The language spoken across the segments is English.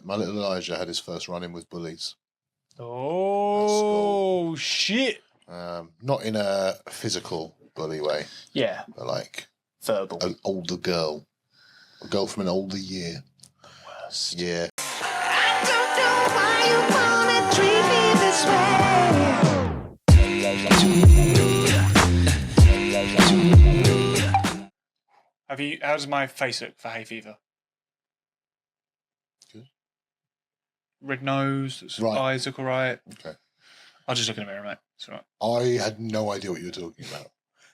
My little Elijah had his first run-in with bullies. Oh, shit. Not in a physical bully way. Yeah. But like... verbal. An older girl. A girl from an older year. Worst. Yeah. I don't know why you wanna treat me this way. How does my face look for hay fever? Good. Red nose, Right. eyes look alright. Okay. I'll just look in the mirror, mate. It's alright. I had no idea what you were talking about.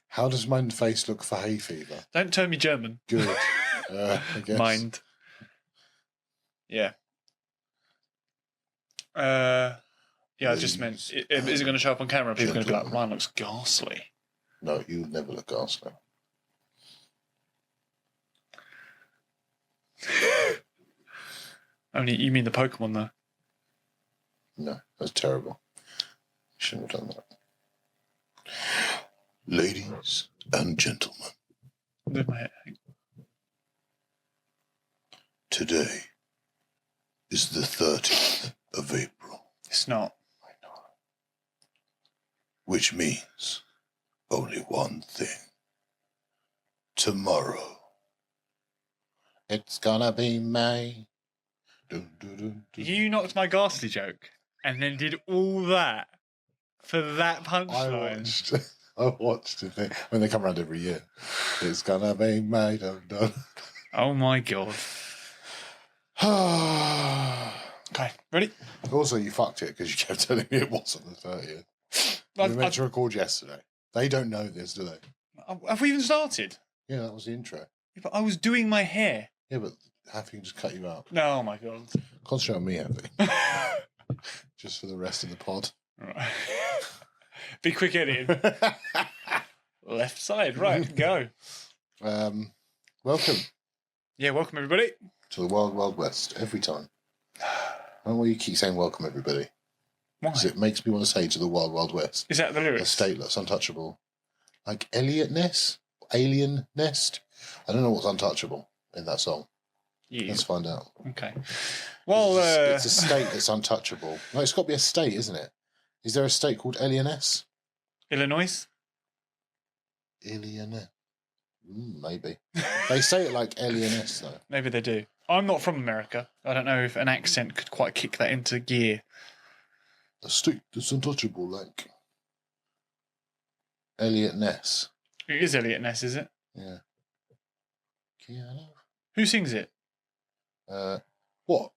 How does my face look for hay fever? Don't turn me German. Good. I guess. Mind. Yeah. I just meant, is it going to show up on camera? People are going to be like, Ryan looks ghastly. No, you would never look ghastly. Only, you mean the Pokemon, though? No, that's terrible. Shouldn't have done that. Ladies and gentlemen, With my head. today is the 30th of April. It's not. I know. Which means only one thing. Tomorrow, it's gonna be May. Dun, dun, dun, dun. You knocked my ghastly joke and then did all that for that punchline. I watched it when they come around every year. It's gonna be May. Dun, dun. Oh my god. Okay, ready? Also, you fucked it because you kept telling me it wasn't the 30th. We were meant to record yesterday. They don't know this, do they? Have we even started? Yeah, that was the intro. Yeah, but I was doing my hair. Yeah, but Happy can just cut you out. No, oh my god. Concentrate on me, Happy. Just for the rest of the pod. Right. Be quick editing. Left side, right, go. Welcome Yeah, welcome everybody. to the Wild Wild West every time. I don't know why you keep saying welcome everybody. Why? Because it makes me want to say to the Wild Wild West. Is that the A lyrics? stateless, untouchable. Like Elliot Nest? Alien Nest? I don't know what's untouchable in that song. Yeah. Let's find out. Okay. Well, it's a state that's untouchable. No, it's got to be a state, isn't it? Is there a state called Alien-S? Illinois? Alien-S. Maybe. They say it like Alien-S, though. Maybe they do. I'm not from America. I don't know if an accent could quite kick that into gear. A state that's untouchable, like Elliot Ness. It is Elliot Ness, is it? Yeah. Keanu. Who sings it? What?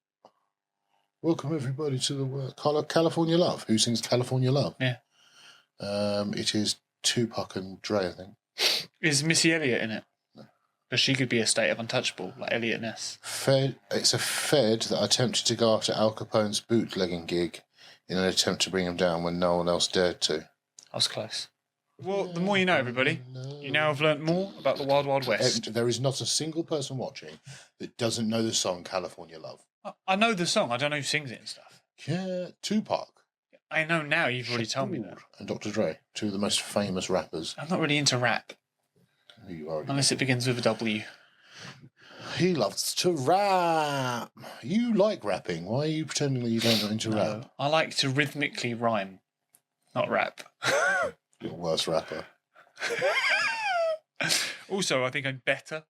Welcome everybody to the California Love. Who sings California Love? Yeah. It is Tupac and Dre, I think. Is Missy Elliott in it? No. But she could be a state of untouchable, like Elliot Ness. It's a Fed that attempted to go after Al Capone's bootlegging gig in an attempt to bring him down when no one else dared to. I was close. Well, the more you know, everybody. You now have learnt more about the Wild Wild West. There is not a single person watching that doesn't know the song California Love. I know the song. I don't know who sings it and stuff. Yeah, Tupac. I know now. You've already told me that. And Dr. Dre, two of the most famous rappers. I'm not really into rap. You already Unless it begins with a W. He loves to rap. You like rapping. Why are you pretending that you don't know into rap? I like to rhythmically rhyme, not rap. You're a worse rapper. Also, I think I'm better.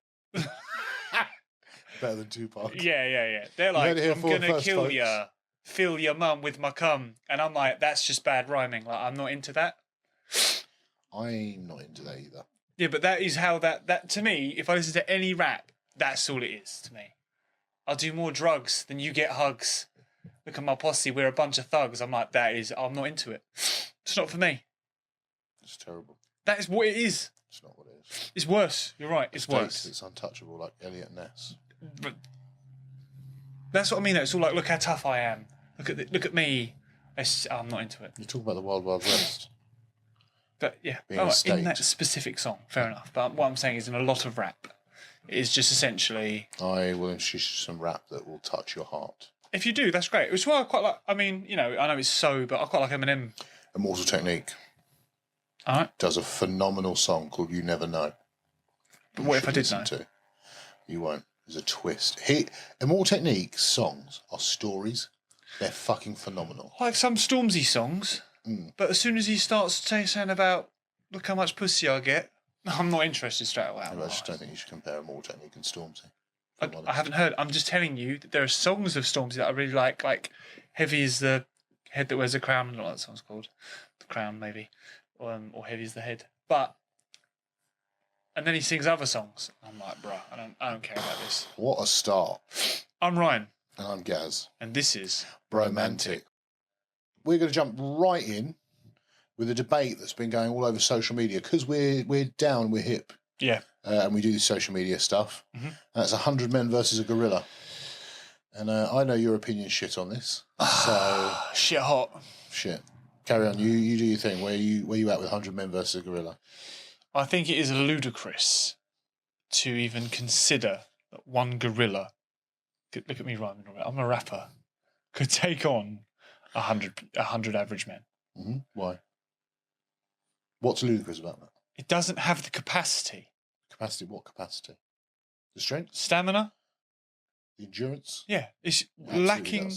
Better than Tupac. Yeah. They're like, heard it here I'm for going to first, kill folks. ya. Fill your mum with my cum. And I'm like, that's just bad rhyming. Like, I'm not into that. I'm not into that either. Yeah, but that is how that to me, if I listen to any rap, that's all it is to me. I'll do more drugs than you get hugs. Look at my posse, we're a bunch of thugs. I'm like, I'm not into it. It's not for me. It's terrible. That is what it is. It's not what it is. It's worse. You're right. It's worse. It's untouchable like Elliot Ness. But that's what I mean. It's all like, look how tough I am. Look at me. I'm not into it. You talk about the Wild Wild West. But yeah, Being a in state. that specific song, fair enough. But what I'm saying is, in a lot of rap, it is just essentially. I will introduce you to some rap that will touch your heart. If you do, that's great. Which is why I quite like. I mean, I know it's so, but I quite like Eminem. Immortal Technique All right. does a phenomenal song called "You Never Know." But what if I did know? You won't. There's a twist. Immortal Technique's songs are stories. They're fucking phenomenal. Like some Stormzy songs, but as soon as he starts saying about look how much pussy I get, I'm not interested straight away. I just don't think you should compare Immortal Technique and Stormzy. I haven't heard. I'm just telling you that there are songs of Stormzy that I really like Heavy is the Head That Wears a Crown, I don't know what that song's called. The Crown, maybe. Or Heavy is the Head. And then he sings other songs. I'm like, bruh, I don't care about this. What a start. I'm Ryan. And I'm Gaz. And this is Bromantic. We're going to jump right in with a debate that's been going all over social media because we're down, we're hip. Yeah. And we do this social media stuff. Mm-hmm. And that's 100 men versus a gorilla. And I know your opinion shit on this. So shit hot. Shit. Carry on. You do your thing. Where you at with 100 men versus a gorilla? I think it is ludicrous to even consider that one gorilla, look at me rhyming, I'm a rapper, could take on 100 average men. Mm-hmm. Why? What's ludicrous about that? It doesn't have the capacity. Capacity? What capacity? The strength? Stamina? The endurance? Yeah. It's lacking.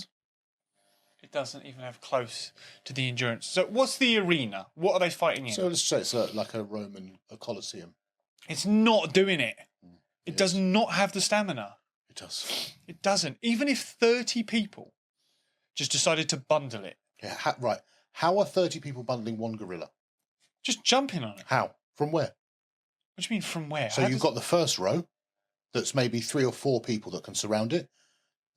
It doesn't even have close to the endurance. So what's the arena? What are they fighting in? So let's say it's like a Colosseum. It's not doing it. It does not have the stamina. It does. It doesn't. Even if 30 people just decided to bundle it. Yeah, right. How are 30 people bundling one gorilla? Just jumping on it. How? From where? What do you mean from where? So you've got the first row that's maybe 3 or 4 people that can surround it.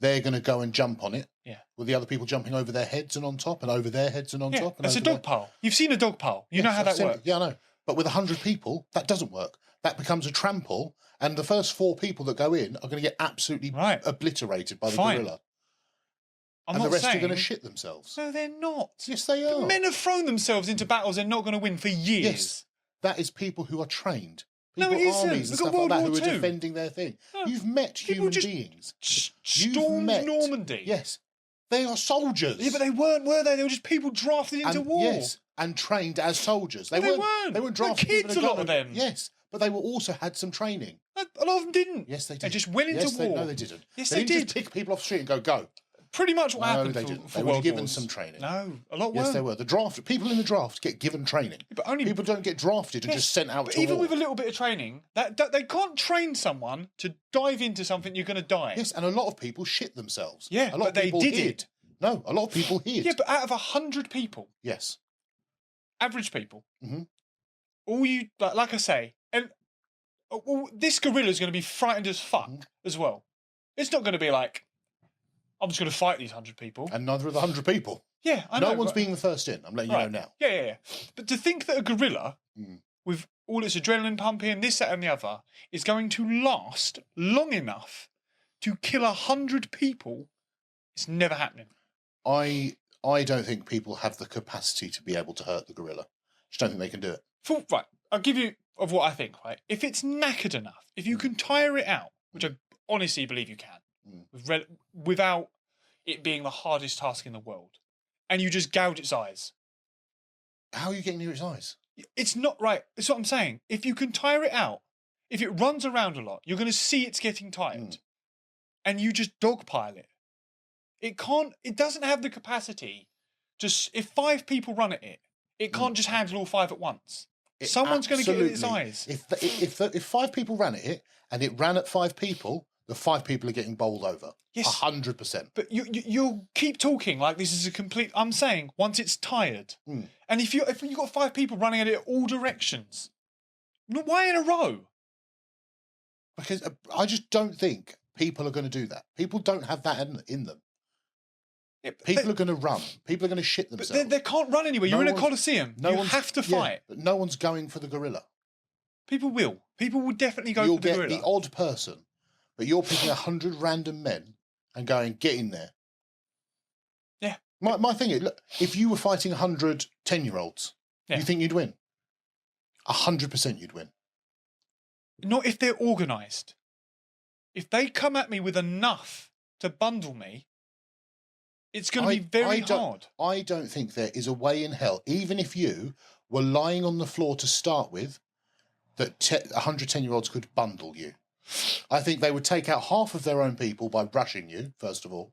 They're going to go and jump on it. Yeah. With the other people jumping over their heads and on top and over their heads and on top. And it's a dog pile. You've seen a dog pile. You know how that works. Yeah, I know. But with 100 people, that doesn't work. That becomes a trample, and the first 4 people that go in are going to get absolutely obliterated by the gorilla. And the rest are going to shit themselves. No, they're not. Yes, they are. Men have thrown themselves into battles they're not going to win for years. Yes, that is people who are trained. No, it isn't. Armies and stuff like that who are defending their thing. No. You've met human beings. Stormed Normandy. Yes. They are soldiers. Yeah, but they weren't, were they? They were just people drafted into war. Yes, and trained as soldiers. They weren't. They weren't drafted. Kids, a lot of them. Yes, but they were also had some training. A lot of them didn't. Yes, they did. They just went into war. No, they didn't. Yes, they did. didn't just pick people off the street and go. Pretty much what happened. No, they didn't. For they were given wars. some training. No, a lot weren't. Yes, they were. People in the draft get given training. Yeah, but only people don't get drafted and just sent out to war. Even with a little bit of training, that they can't train someone to dive into something you're going to die. Yes, and a lot of people shit themselves. Yeah, a lot of people hid. No, a lot of people hid. Yeah, but out of 100 people, yes, average people, all you like I say, and this gorilla is going to be frightened as fuck as well. It's not going to be like, I'm just going to fight these 100 people. And neither are the 100 people. Yeah, I know. No one's being the first in. I'm letting you know now. Yeah. But to think that a gorilla, with all its adrenaline pumping, this, that, and the other, is going to last long enough to kill 100 people, it's never happening. I don't think people have the capacity to be able to hurt the gorilla. I just don't think they can do it. Right, I'll give you of what I think, right? If it's knackered enough, if you can tire it out, which I honestly believe you can, without it being the hardest task in the world, and you just gouge its eyes. How are you getting near its eyes? It's not right. That's what I'm saying. If you can tire it out, if it runs around a lot, you're going to see it's getting tired. And you just dogpile it. It doesn't have the capacity. If 5 people run at it, it can't just handle all 5 at once. Someone's going to get in its eyes. If 5 people ran at it and it ran at 5 people, the 5 people are getting bowled over. Yes. 100%. But you'll keep talking like this is a complete... I'm saying, once it's tired, and if you've got 5 people running at it all directions, why in a row? Because I just don't think people are going to do that. People don't have that in them. Yeah, people are going to run. People are going to shit themselves. But they can't run anywhere. You're in a Colosseum. You have to fight. But no one's going for the gorilla. People will. People will definitely go for the gorilla. You'll get the odd person, but you're picking 100 random men and going, get in there. Yeah. My thing is, look, if you were fighting 100 10-year-olds, you think you'd win? 100% you'd win. Not if they're organised. If they come at me with enough to bundle me, it's going to be very hard. I don't think there is a way in hell, even if you were lying on the floor to start with, that 100 10-year-olds could bundle you. I think they would take out half of their own people by rushing you, first of all.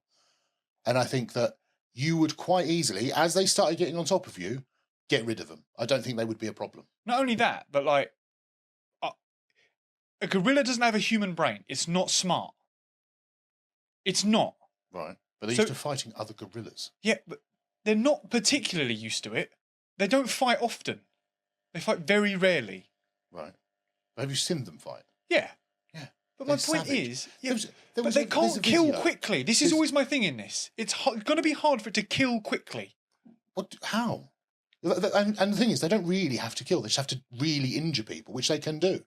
And I think that you would quite easily, as they started getting on top of you, get rid of them. I don't think they would be a problem. Not only that, but like, a gorilla doesn't have a human brain. It's not smart. It's not. Right. But they're used to fighting other gorillas. Yeah, but they're not particularly used to it. They don't fight often. They fight very rarely. Right. But have you seen them fight? Yeah. Yeah. But my point is, but they can't kill quickly. This is always my thing in this. It's going to be hard for it to kill quickly. What? How? And the thing is, they don't really have to kill. They just have to really injure people, which they can do.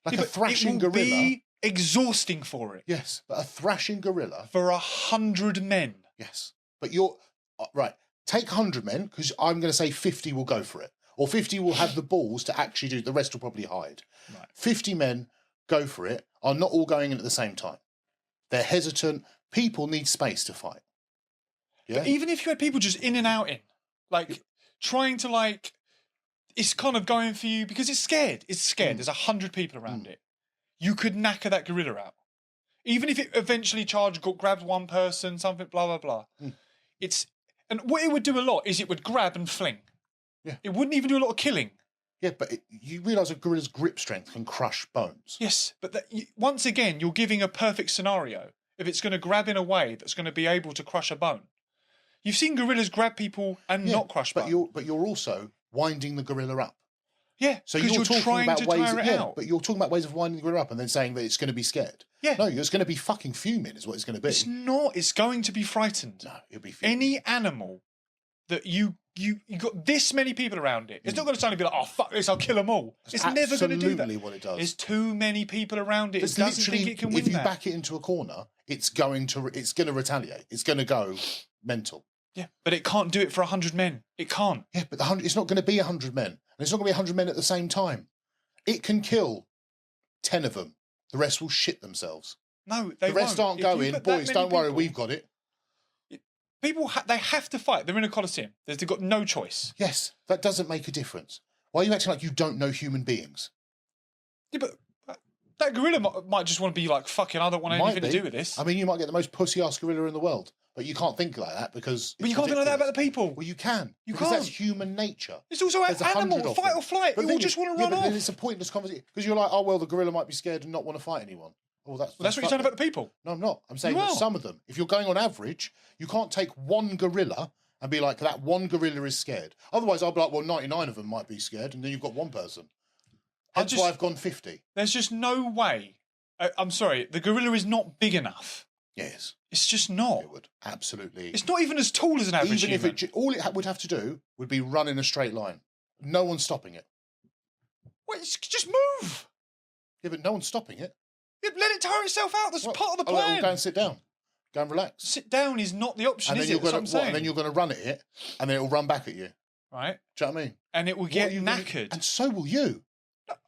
Like a thrashing gorilla. It will be exhausting for it. Yes, but a thrashing gorilla. For 100 men. Yes. But you're... Right, take 100 men, because I'm going to say 50 will go for it. Or 50 will have the balls to actually do it. The rest will probably hide. Right. 50 men go for it, are not all going in at the same time. They're hesitant. People need space to fight. Yeah? But even if you had people just in and out in, like, trying to, like... It's kind of going for you because it's scared. It's scared. There's 100 people around it. You could knacker that gorilla out. Even if it eventually grabbed one person, something, blah, blah, blah. And what it would do a lot is it would grab and fling. Yeah. It wouldn't even do a lot of killing. Yeah, but you realise a gorilla's grip strength can crush bones. Yes, but once again, you're giving a perfect scenario. If it's going to grab in a way that's going to be able to crush a bone. You've seen gorillas grab people and not crush bone. But you're also winding the gorilla up. Yeah, so you're trying to tire it out. But you're talking about ways of winding the gorilla up and then saying that it's going to be scared. Yeah. No, it's going to be fucking fuming is what it's going to be. It's not. It's going to be frightened. No, it'll be fuming. Any animal that you got this many people around it, it's not going to suddenly be like, oh, fuck this, I'll kill them all. It's never going to do that. Absolutely what it does. There's too many people around it. It doesn't think it can win if you that. back it into a corner, it's going to retaliate. It's going to go mental. Yeah, but it can't do it for 100 men. It can't. Yeah, but it's not going to be 100 men. And it's not going to be 100 men at the same time. It can kill 10 of them. The rest will shit themselves. No, they won't. The rest aren't going, boys, don't worry, we've got it. People, they have to fight. They're in a coliseum. They've got no choice. Yes, that doesn't make a difference. Why are you acting like you don't know human beings? Yeah, but that gorilla might just want to be like, fucking, I don't want anything to do with this. I mean, you might get the most pussy-ass gorilla in the world. But you can't think like that because... But you can't think like that about the people. Well, you can. Because that's human nature. It's also animal, fight or flight. You all just want to run off. Then it's a pointless conversation. Because you're like, oh, well, the gorilla might be scared and not want to fight anyone. Oh, that's what you're saying about the people. No, I'm not. I'm saying that some of them. If you're going on average, you can't take one gorilla and be like, that one gorilla is scared. Otherwise, I'll be like, well, 99 of them might be scared, and then you've got one person. That's why I've gone 50. There's just no way. I'm sorry, the gorilla is not big enough. Yes. It's just not. It would. Absolutely. It's not even as tall as an average human. Even if all it would have to do would be run in a straight line. No one's stopping it. Wait, just move. Yeah, but no one's stopping it. Yeah, let it tire itself out. That's part of the plan. Go and sit down. Go and relax. Sit down is not the option, is it? That's what I'm saying. And then you're going to run at it, and then it'll run back at you. Right. Do you know what I mean? And it will get knackered. And so will you.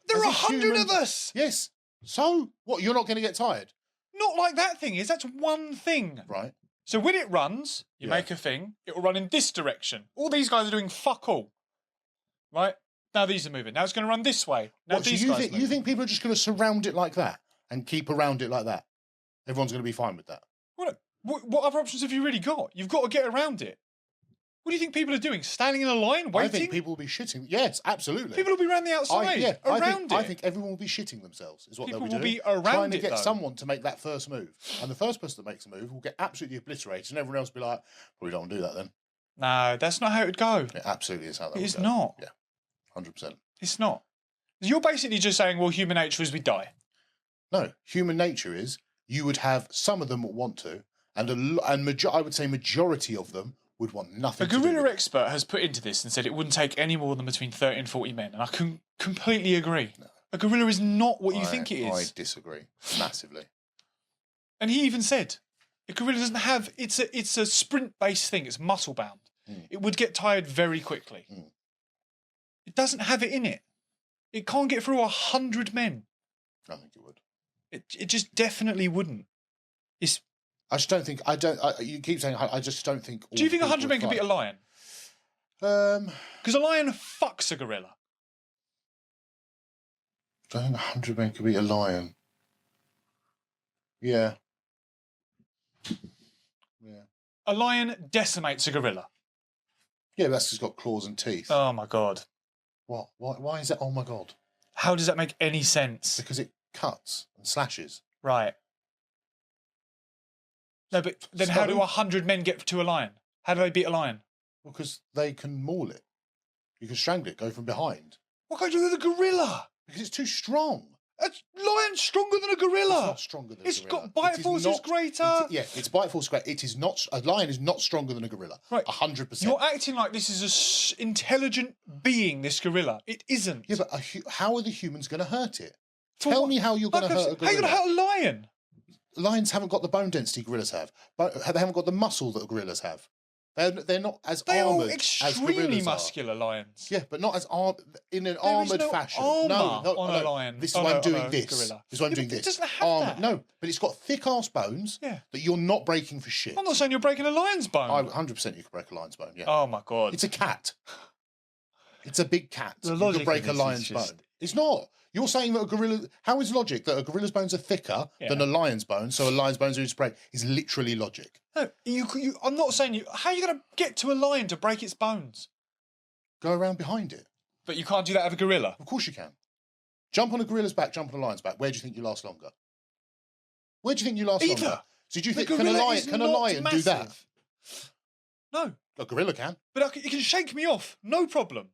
There are 100 of us. Yes. So, what, you're not going to get tired? Not like that thing is. That's one thing. Right. So when it runs, you make a thing, it will run in this direction. All these guys are doing fuck all. Right? Now these are moving. Now it's going to run this way. Now these guys you think people are just going to surround it like that and keep around it like that? Everyone's going to be fine with that? What other options have you really got? You've got to get around it. What do you think people are doing? Standing in a line, waiting? I think people will be shitting. Yes, absolutely. People will be around the outside, around it. I think everyone will be shitting themselves, is what they'll be doing. People will be around trying to get someone to make that first move. And the first person that makes a move will get absolutely obliterated, and everyone else will be like, well, we don't want to do that then. No, that's not how it would go. It absolutely is how that would go. It's not. Yeah, 100%. It's not. You're basically just saying, well, human nature is we die. No, human nature is you would have some of them that want to, and I would say majority of them would want nothing. A gorilla expert has put into this and said it wouldn't take any more than between 30 and 40 men, and I can completely agree. No. A gorilla is not what you think it is. I disagree massively. And he even said, a gorilla doesn't have. It's a sprint-based thing. It's muscle-bound. It would get tired very quickly. It doesn't have it in it. It can't get through 100 men. I think it would. It just definitely wouldn't. I just don't think. You keep saying. I just don't think. Do you think 100 men could beat a lion? Because a lion fucks a gorilla. I don't think 100 men could beat a lion. Yeah. Yeah. A lion decimates a gorilla. Yeah, that's 'cause it's got claws and teeth. Oh my god. What? Why is that? Oh my god. How does that make any sense? Because it cuts and slashes. Right. No, but then how do 100 men get to a lion? How do they beat a lion? Because they can maul it. You can strangle it, go from behind. What can you do with a gorilla? Because it's too strong. A lion's stronger than a gorilla. It's not stronger than a gorilla. It's got bite force is greater. Its bite force is great. It is not. A lion is not stronger than a gorilla. Right. 100%. You're acting like this is an intelligent being, this gorilla. It isn't. Yeah, but how are the humans going to hurt it? Tell me how you're going to hurt a gorilla. How are you going to hurt a lion? Lions haven't got the bone density gorillas have. But they haven't got the muscle that gorillas have. They're not as armoured as gorillas are. Extremely muscular lions. Yeah, but not as in an There is armoured no fashion. armour No, on a lion. This is why I'm doing this. Gorilla. This is why I'm Yeah, doing but this. it doesn't have that. No, but it's got thick ass bones Yeah. that you're not breaking for shit. I'm not saying you're breaking a lion's bone. 100% you can break a lion's bone. Yeah. Oh my god. It's a cat. It's a big cat. The You logic can break of a this lion's is just- bone. It's not. You're saying that a gorilla. How is logic that a gorilla's bones are thicker than a lion's bone, so a lion's bones are easy to break? Is literally logic. No, I'm not saying you. How are you going to get to a lion to break its bones? Go around behind it. But you can't do that with a gorilla. Of course you can. Jump on a gorilla's back, jump on a lion's back. Where do you think you last longer? Where do you think you last longer? So do you think can a lion do that? No. A gorilla can. But it can shake me off, no problem.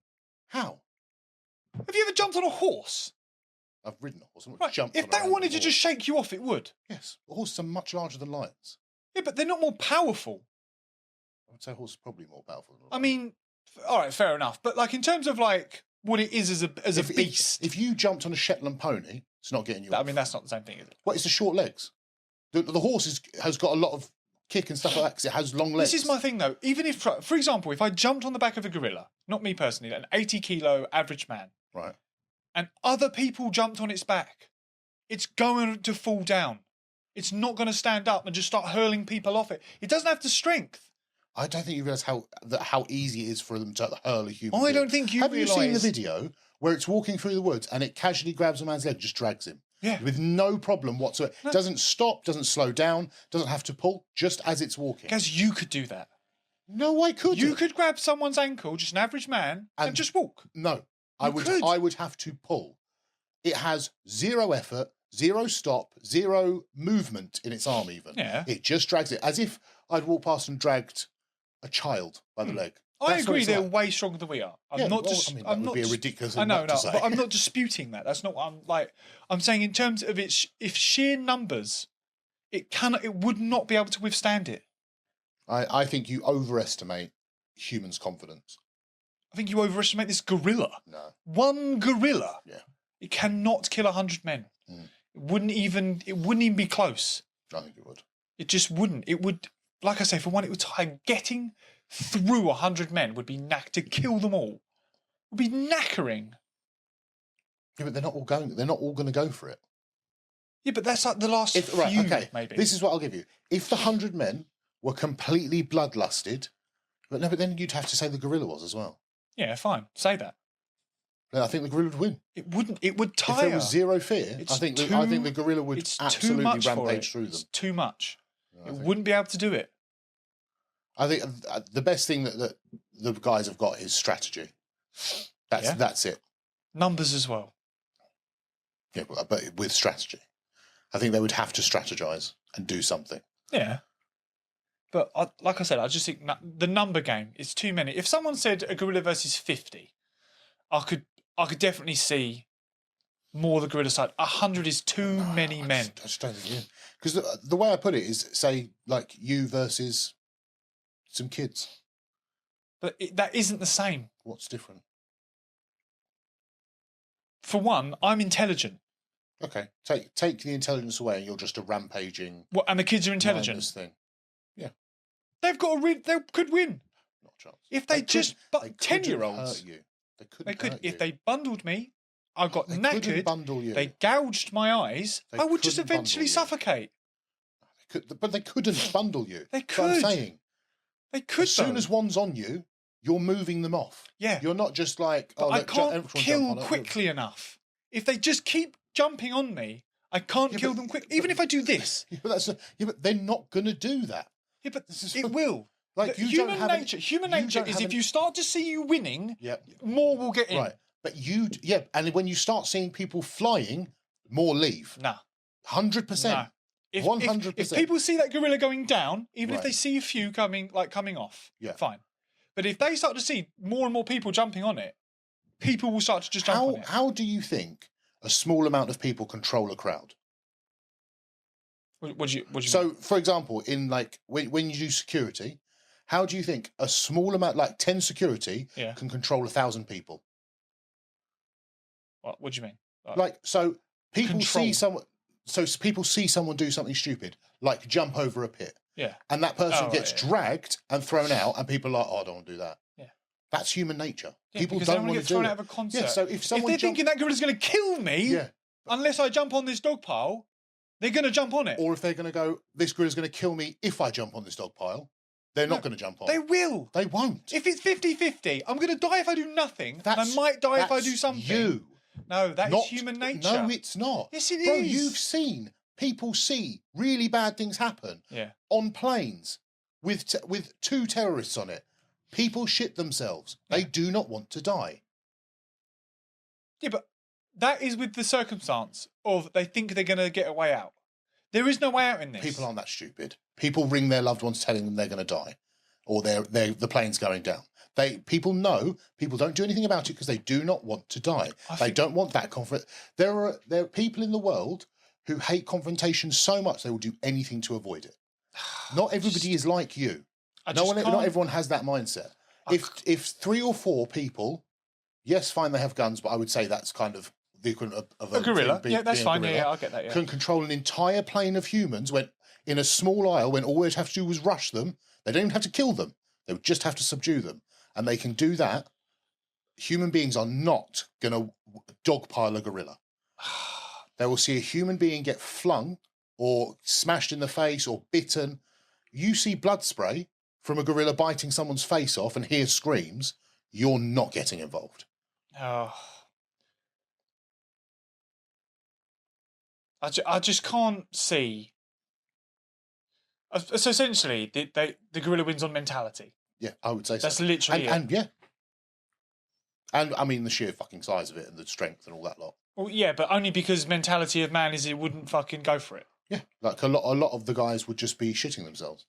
How? Have you ever jumped on a horse? I've ridden a horse. I've not Right. jumped If on a that random wanted to horse. just shake you off, it would. Yes, horses are much larger than lions. Yeah, but they're not more powerful. I would say horses are probably more powerful than lions. I mean, all right, fair enough. But like in terms of like what it is as a beast, If you jumped on a Shetland pony, it's not getting you off. I mean that's not the same thing, is it? What, it's the short legs. The horse has got a lot of kick and stuff like that because it has long legs. This is my thing though. Even if, for example, if I jumped on the back of a gorilla, not me personally, an 80-kilo average man, Right. and other people jumped on its back, it's going to fall down. It's not going to stand up and just start hurling people off it. It doesn't have the strength. I don't think you realise how easy it is for them to hurl a human I being. don't think you Have realise. you seen the video where it's walking through the woods and it casually grabs a man's leg and just drags him? Yeah. With no problem whatsoever. No. Doesn't stop, doesn't slow down, doesn't have to pull, just as it's walking. Guys, you could do that. No, I couldn't. You could grab someone's ankle, just an average man, and just walk. No, I would have to pull. It has zero effort, zero stop, zero movement in its arm even. Yeah. It just drags it as if I'd walked past and dragged a child by the leg. I That's what agree it's they're like. way stronger than we are. Yeah, well, I mean, that would be a ridiculous I thing know, not to say. but I'm not disputing that. That's not what I'm like. I'm saying in terms of its, if sheer numbers, it would not be able to withstand it. I think you overestimate humans' confidence. I think you overestimate this gorilla. No. One gorilla. Yeah. It cannot kill 100 men. Mm. It wouldn't even be close. I think it would. It just wouldn't. It would, like I say, for one, it would tire. Getting through 100 men would be to kill them all. Would be knackering. Yeah, but they're not all going to go for it. Yeah, but that's like the last few, maybe. This is what I'll give you. If the 100 men were completely bloodlusted, but then you'd have to say the gorilla was as well. Yeah, fine. Say that. Then I think the gorilla would win. It wouldn't. It would tire. If there was zero fear, I think the gorilla would absolutely rampage through them. It's too much. I It think- wouldn't be able to do it. I think the best thing that the guys have got is strategy. That's it. Numbers as well. Yeah, but with strategy, I think they would have to strategize and do something. Yeah. But like I said, I just think the number game is too many. If someone said a gorilla versus 50, I could definitely see more the gorilla side. 100 is too many men. I just don't think because the way I put it is say like you versus some kids. But that isn't the same. What's different? For one, I'm intelligent. Okay, take the intelligence away, and you're just a rampaging. What? And the kids are mindless intelligent. thing. They've got they could win Not a chance. if they just. They But couldn't 10-year-olds, hurt you. They couldn't. they could hurt you. if they bundled me. I got They couldn't knackered. bundle you. They gouged my eyes. They I would just couldn't bundle eventually you. suffocate. But they couldn't bundle you. They That's what I'm could. saying. They could. As soon though. as one's on you, you're moving them off. Yeah. You're not just like, But oh, I look, can't everyone jump kill on it. quickly enough. If they just keep jumping on me, I can't kill them quick. Even if I do this. But they're not going to do that. Yeah, but it will. Like Human nature is if you start to see you winning, more will get in. Right. But and when you start seeing people flying, more leave. Nah. 100%. 100%. If people see that gorilla going down, even if they see a few coming off, fine. But if they start to see more and more people jumping on it, people will start to just jump on it. How do you think a small amount of people control a crowd? What do you mean? For example, in like when you do security, how do you think a small amount, like 10 security, can control 1,000 people? What do you mean? People see someone do something stupid, like jump over a pit. Yeah. And that person gets dragged and thrown out, and people are like, I don't want to do that. Yeah. That's human nature. Yeah, people don't want to get thrown out of a concert. Yeah, so if they're thinking that gorilla's going to kill me, unless I jump on this dog pile, they're going to jump on it. Or if they're going to go, this gorilla's going to kill me if I jump on this dog pile, they're not going to jump on. They will. They won't. If it's 50-50, I'm going to die if I do nothing, and I might die if I do something. You. No, that's human nature. No, it's not. Yes, it Bro, is. you've seen people see really bad things happen on planes with 2 terrorists on it. People shit themselves. They do not want to die. Yeah, but that is with the circumstance of they think they're going to get a way out. There is no way out in this. People aren't that stupid. People ring their loved ones telling them they're going to die, or the plane's going down. People know. People don't do anything about it because they do not want to die. They don't want that conflict. There are people in the world who hate confrontation so much they will do anything to avoid it. Not everybody is like you. Not everyone has that mindset. If 3 or 4 people, yes, fine, they have guns, but I would say that's kind of the equivalent of a gorilla. That's fine. Yeah, I'll get that. Yeah. Can control an entire plane of humans when in a small aisle when all they'd have to do was rush them. They don't even have to kill them. They would just have to subdue them, and they can do that. Human beings are not going to dogpile a gorilla. They will see a human being get flung or smashed in the face or bitten. You see blood spray from a gorilla biting someone's face off and hear screams, you're not getting involved. Oh. I just can't see. So essentially, the gorilla wins on mentality. Yeah, I would say so. That's literally it. And I mean the sheer fucking size of it and the strength and all that lot. Well, yeah, but only because mentality of man is it wouldn't fucking go for it. Yeah, like a lot of the guys would just be shitting themselves.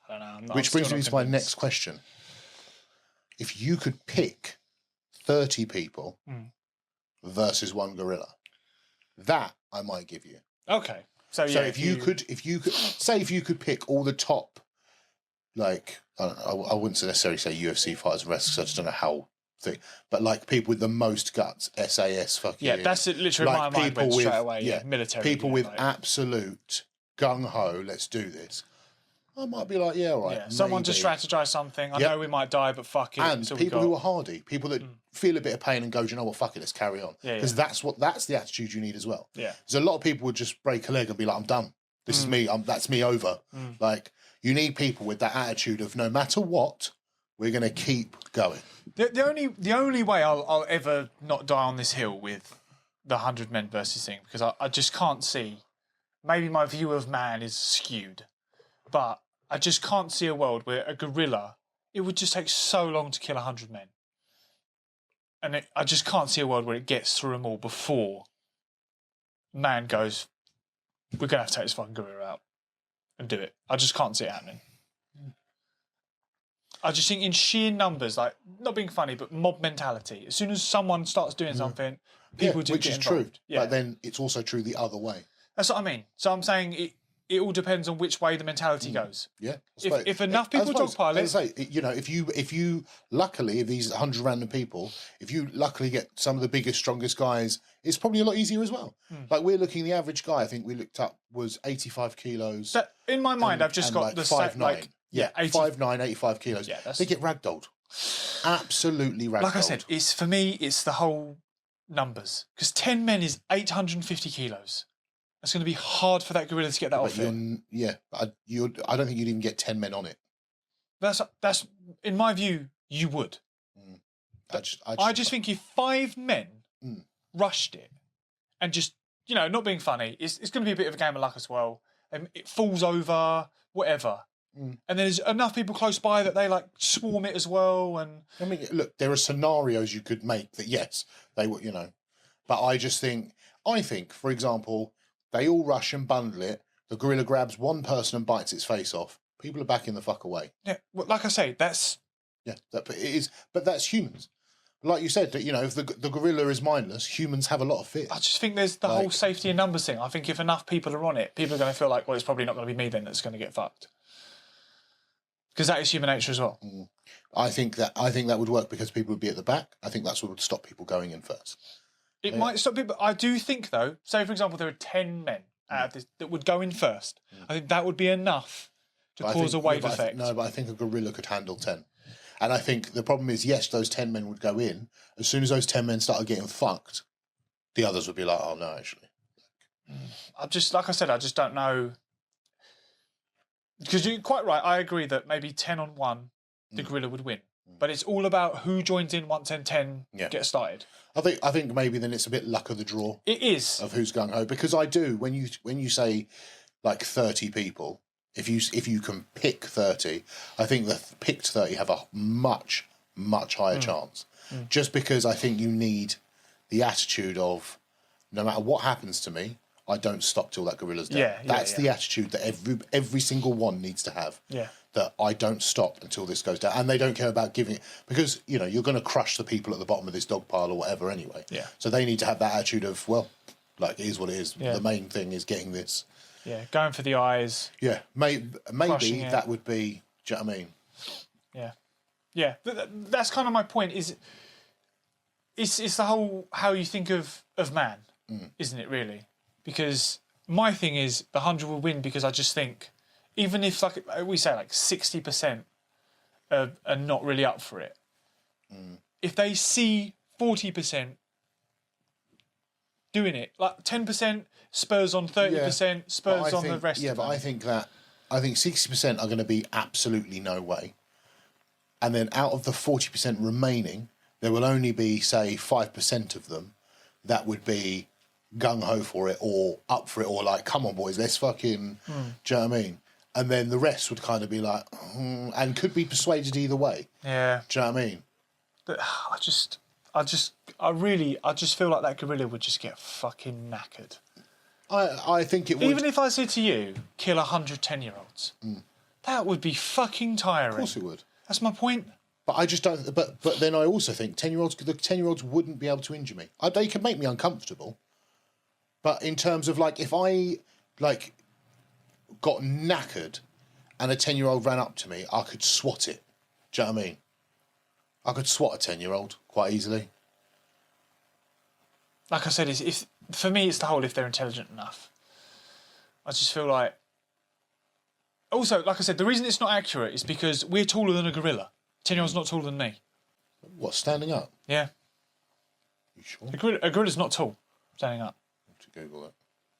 I don't know. Which brings me to my next question. If you could pick 30 people versus 1 gorilla, that I might give you. Okay. So if you could pick all the top, like, I don't know, I wouldn't necessarily say UFC fighters and wrestlers, I just don't know how thing, but like people with the most guts, SAS fucking. Yeah, that's literally like my mind went straight away. Yeah, military. People with absolute gung ho, let's do this. I might be like, yeah, all right. Yeah, someone to strategize something. I know we might die, but fuck it. And people who are hardy, people that feel a bit of pain and go, do you know what, fuck it, let's carry on. Because that's the attitude you need as well. Yeah. Because a lot of people would just break a leg and be like, I'm done. This is me. That's me over. Like, you need people with that attitude of no matter what, we're going to keep going. The only way I'll ever not die on this hill with the 100 men versus thing, because I just can't see. Maybe my view of man is skewed, but I just can't see a world where a gorilla, it would just take so long to kill 100 men. And I just can't see a world where it gets through them all before man goes, we're going to have to take this fucking gorilla out and do it. I just can't see it happening. I just think in sheer numbers, like, not being funny, but mob mentality. As soon as someone starts doing something, people do which get is involved. true. Yeah. But then it's also true the other way. That's what I mean. So I'm saying it all depends on which way the mentality goes. Yeah. If enough people dogpile it... As I say, if you luckily, these 100 random people, if you luckily get some of the biggest, strongest guys, it's probably a lot easier as well. Like, we're looking, the average guy, I think we looked up, was 85 kilos. So in my mind, I've just got like the 5'9". like... Yeah, 5'9", 85 kilos. Yeah, they get ragdolled. Absolutely ragdolled. Like I said, for me, it's the whole numbers. Because 10 men is 850 kilos. It's going to be hard for that gorilla to get that off it. Yeah, I don't think you'd even get 10 men on it. That's in my view, you would. I just think if 5 men rushed it and just not being funny, it's going to be a bit of a game of luck as well. It falls over, whatever. And there's enough people close by that they like swarm it as well. And I mean, look, there are scenarios you could make that yes, they would, but I think, for example, they all rush and bundle it. The gorilla grabs one person and bites its face off. People are backing the fuck away. Yeah, well, like I say, that's but it is. But that's humans. Like you said, that if the gorilla is mindless, humans have a lot of fear. I just think there's the whole safety in numbers thing. I think if enough people are on it, people are going to feel like, well, it's probably not going to be me then that's going to get fucked. Because that is human nature as well. I think that would work because people would be at the back. I think that's what would stop people going in first. It might stop people. I do think, though, say, for example, there are 10 men out of this that would go in first. I think that would be enough to cause a wave effect. But I think a gorilla could handle 10. And I think the problem is, yes, those 10 men would go in. As soon as those 10 men started getting fucked, the others would be like, oh, no, actually. Like I said, I just don't know. Because you're quite right. I agree that maybe 10 on 1, the gorilla would win. But it's all about who joins in once 10 get started. I think maybe then it's a bit luck of the draw. It is. Of who's gung ho. Because I do, when you say like 30 people, if you can pick 30, I think the picked 30 have a much, much higher chance. Just because I think you need the attitude of no matter what happens to me, I don't stop till that gorilla's dead. That's the attitude that every single one needs to have. Yeah. That I don't stop until this goes down. And they don't care about giving it because, you're going to crush the people at the bottom of this dog pile or whatever anyway. Yeah. So they need to have that attitude of, well, like, it is what it is. Yeah. The main thing is getting this. Yeah, going for the eyes. Yeah, maybe that would be, do you know what I mean? Yeah. Yeah, that's kind of my point is it's the whole how you think of man, isn't it really? Because my thing is the 100 will win because I just think even if like we say like 60% are not really up for it, if they see 40% doing it, like 10% spurs on 30%, spurs on the rest. Yeah, but I think 60% are going to be absolutely no way, and then out of the 40% remaining, there will only be say 5% of them that would be gung ho for it or up for it or like, come on boys, let's fucking. Do you know what I mean? And then the rest would kind of be like, and could be persuaded either way. Yeah. Do you know what I mean? But I just feel like that gorilla would just get fucking knackered. I think it would. Even if I said to you, kill 100 10-year-olds, that would be fucking tiring. Of course it would. That's my point. But I just don't. But then I also think the 10-year-olds wouldn't be able to injure me. They could make me uncomfortable. But in terms of like, if I like got knackered and a 10-year-old ran up to me, I could swat it. Do you know what I mean? I could swat a 10-year-old quite easily. Like I said, if for me, it's the whole if they're intelligent enough. I just feel like. Also, like I said, the reason it's not accurate is because we're taller than a gorilla. 10-year-old's not taller than me. What, standing up? Yeah. You sure? A gorilla's not tall, standing up. To Google it.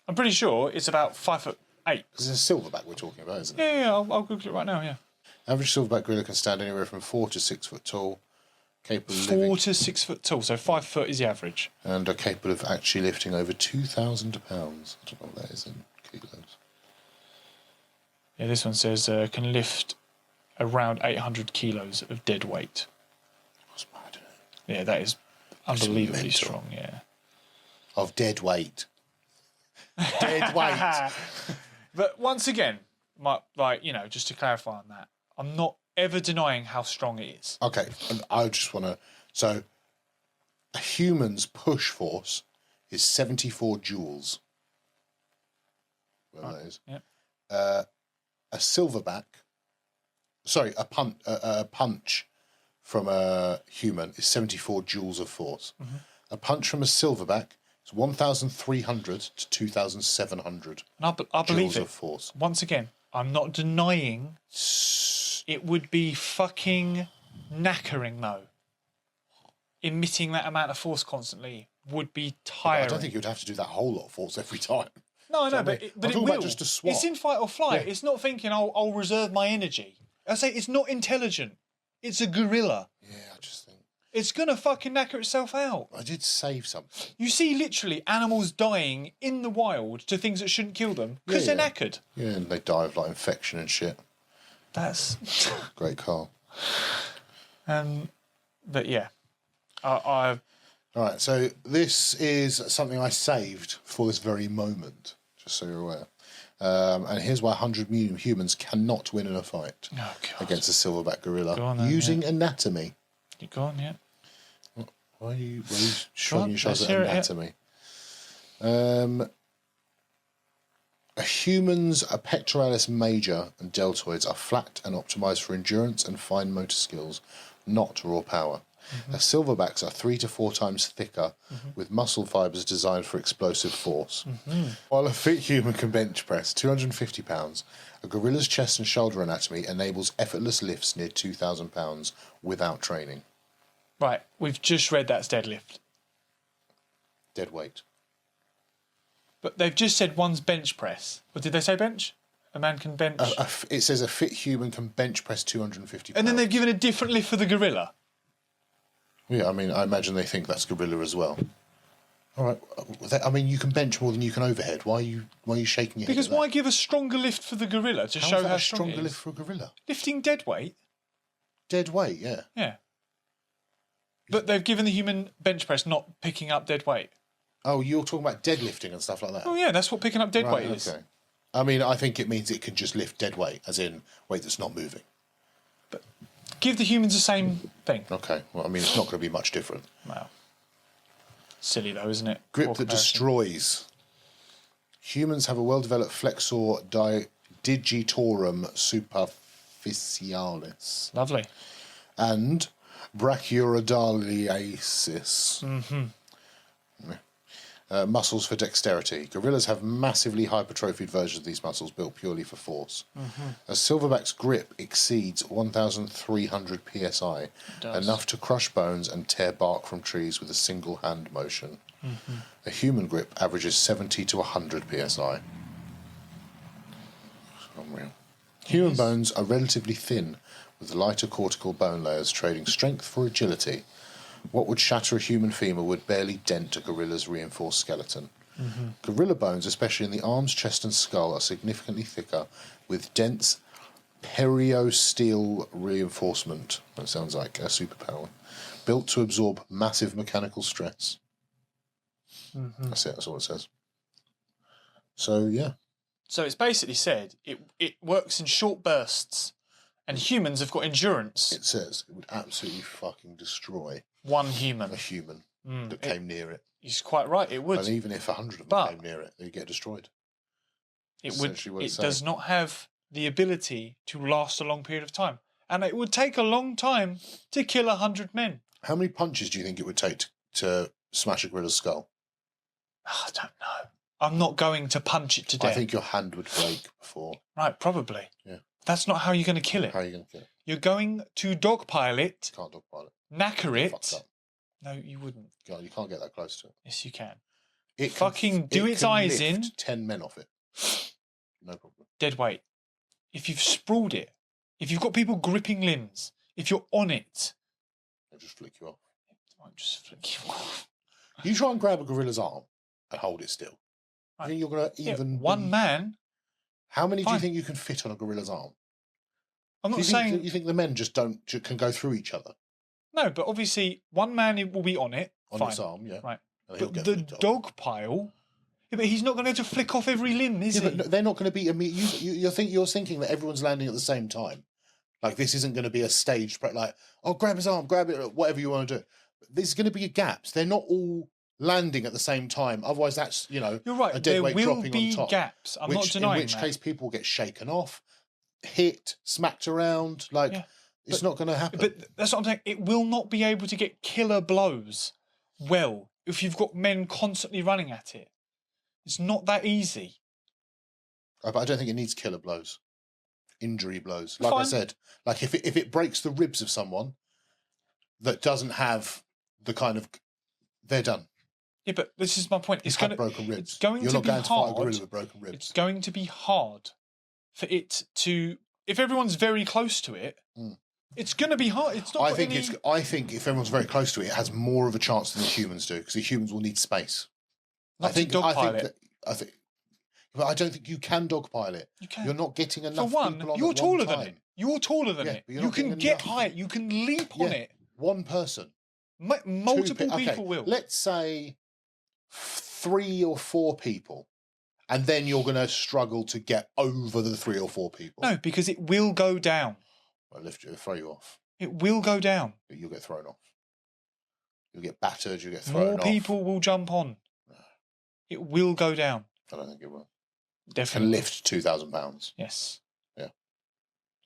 I'm pretty sure it's about 5'8". Because it's a silverback we're talking about, isn't it? Yeah, I'll Google it right now, yeah. Average silverback gorilla can stand anywhere from 4 to 6 foot tall, capable of 4 living, to 6 foot tall, so 5 foot is the average. and are capable of actually lifting over 2,000 pounds. I don't know what that is in kilos. Yeah, this one says can lift around 800 kilos of dead weight. That's mad, isn't it? Yeah, that is unbelievably mental. strong, yeah. Of dead weight. Dead weight. But once again, just to clarify on that, I'm not ever denying how strong it is. Okay, and I just want to. So, a human's push force is 74 joules. Whatever that is. Yep. A silverback. Sorry, a punch from a human is 74 joules of force. Mm-hmm. A punch from a silverback is 1,300 to 2,700 And I believe joules it. of force. Once again, I'm not denying it would be fucking knackering, though. Emitting that amount of force constantly would be tiring. I don't think you'd have to do that whole lot of force every time. No, I know, I but mean? it I'm talking will. about just a swat. It's in fight or flight. Yeah. It's not thinking, I'll reserve my energy. I say it's not intelligent. It's a gorilla. Yeah, I just think. It's going to fucking knacker itself out. I did save something. You see literally animals dying in the wild to things that shouldn't kill them because they're knackered. Yeah, and they die of like infection and shit. That's Great car. But yeah, I All right, so this is something I saved for this very moment, just so you're aware. And here's why 100 million humans cannot win in a fight against a silverback gorilla using anatomy. You go on, yeah. Why are you shrugging your shoulders at anatomy? A human's pectoralis major and deltoids are flat and optimized for endurance and fine motor skills, not raw power. Silverbacks are 3 to 4 times thicker, with muscle fibres designed for explosive force. While a fit human can bench press 250 pounds, a gorilla's chest and shoulder anatomy enables effortless lifts near 2,000 pounds without training. Right, we've just read that's deadlift. Dead weight. But they've just said one's bench press. Or did they say bench? A man can bench. It says a fit human can bench press 250 pounds. And then they've given a different lift for the gorilla. Yeah, I mean, I imagine they think that's gorilla as well. All right. I mean, you can bench more than you can overhead. Why are you shaking your head? Because why give a stronger lift for the gorilla to show how strong it is? Stronger lift for a gorilla? Lifting dead weight. Dead weight, yeah. Yeah. But they've given the human bench press not picking up dead weight. Oh, you're talking about deadlifting and stuff like that? Oh, yeah, that's what picking up dead weight is. Okay. I mean, I think it means it can just lift dead weight, as in weight that's not moving. But give the humans the same thing. Okay. Well, I mean, it's not going to be much different. Wow. Silly, though, isn't it? Grip that destroys. Humans have a well-developed flexor digitorum superficialis. Lovely. And brachiorodaliasis. Muscles for dexterity. Gorillas have massively hypertrophied versions of these muscles built purely for force. A silverback's grip exceeds 1,300 psi, enough to crush bones and tear bark from trees with a single hand motion. A human grip averages 70 to 100 psi. Unreal. Human bones are relatively thin, with lighter cortical bone layers trading strength for agility. What would shatter a human femur would barely dent a gorilla's reinforced skeleton. Gorilla bones, especially in the arms, chest and skull, are significantly thicker, with dense periosteel reinforcement. That sounds like a superpower. Built to absorb massive mechanical stress. That's it, that's all it says. So, yeah. So it's basically said it works in short bursts, and humans have got endurance. It says it would absolutely fucking destroy one human. A human that came near it. He's quite right, it would. And even if 100 of them came near it, they'd get destroyed. It does not have the ability to last a long period of time. And it would take a long time to kill 100 men. How many punches do you think it would take to smash a gorilla's skull? I don't know. I'm not going to punch it to death. I think your hand would break before. Right, probably. Yeah. That's not how you're going to kill it. How are you going to kill it? You're going to dogpile it. Can't dogpile it. Knacker it. Fucked up. No, you wouldn't. God, you can't get that close to it. Yes, you can. It do its eyes lift in. 10 men off it. No problem. Dead weight. If you've sprawled it, if you've got people gripping limbs, if you're on it, It'll just flick you off. it might just flick you off. You try and grab a gorilla's arm and hold it still. I think you're going to even one man. How many do you think you can fit on a gorilla's arm? I'm not saying you think the men just can go through each other. No, but obviously one man will be on it. On fine. his arm, yeah. Right. But the dog pile. Yeah, but he's not going to flick off every limb, is he? But they're not going to be. You're thinking that everyone's landing at the same time. Like this isn't going to be a staged, like, oh, grab his arm, grab it, whatever you want to do. There's going to be gaps. They're not all landing at the same time. Otherwise, that's you're right. a dead weight dropping on top. There will be gaps. I'm not denying that. In which case, people get shaken off, hit, smacked around. It's not going to happen. But that's what I'm saying. It will not be able to get killer blows well if you've got men constantly running at it. It's not that easy. But I don't think it needs killer blows, injury blows. Like I said, like if it breaks the ribs of someone that doesn't have the kind of, they're done. Yeah, but this is my point. It's going broken ribs. You're not going to fight a gorilla with broken ribs. It's going to be hard for it to. If everyone's very close to it, It's going to be hard. It's not. I think if everyone's very close to it, it has more of a chance than the humans do because the humans will need space. Not to dogpile it. But I don't think you can dogpile it. You can. You're not getting enough For one, people on you're at taller one than time. it. You're taller than it. but you're You not can getting get enough. higher. You can leap on it. One person. Multiple Okay, people will. Let's say 3 or 4 people. And then you're going to struggle to get over the 3 or 4 people. No, because it will go down. I'll throw you off. It will go down. You'll get thrown off. You'll get battered. You'll get thrown off. More people will jump on. It will go down. I don't think it will. Definitely. Can lift 2,000 pounds. Yes. Yeah.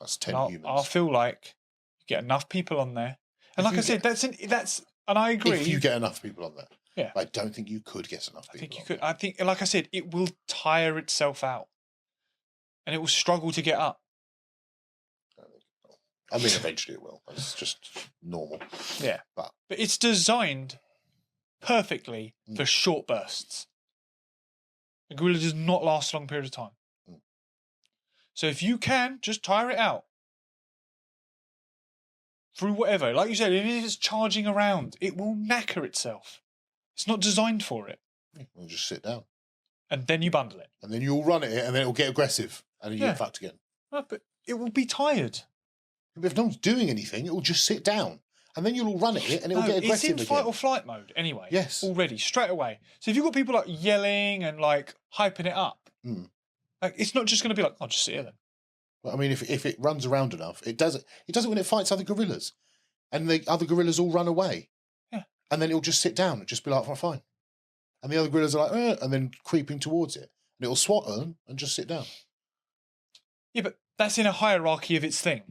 That's 10 humans. I feel like you get enough people on there. And like I said, that's and I agree. If you get enough people on there. Yeah. I don't think you could get enough people. I think you could. I think, like I said, it will tire itself out. And it will struggle to get up. I mean, eventually it will. It's just normal. Yeah. But it's designed perfectly for short bursts. A gorilla does not last a long period of time. So if you can, just tire it out. Through whatever. Like you said, if it's charging around, it will knacker itself. It's not designed for it. We'll just sit down. And then you bundle it. And then you'll run at it and then it'll get aggressive. And then you get fucked again. No, but it will be tired. But if no one's doing anything, it will just sit down. And then you'll all run at it and it'll get aggressive again. It's in fight or flight mode anyway. Yes. Already, straight away. So if you've got people like yelling and like hyping it up, like it's not just going to be like, I'll just sit here then. Well, I mean, if it runs around enough, it does it. It does it when it fights other gorillas. And the other gorillas all run away. Yeah. And then it'll just sit down and just be like, oh, fine. And the other gorillas are like, and then creeping towards it. And it'll swat them and just sit down. Yeah, but that's in a hierarchy of its thing.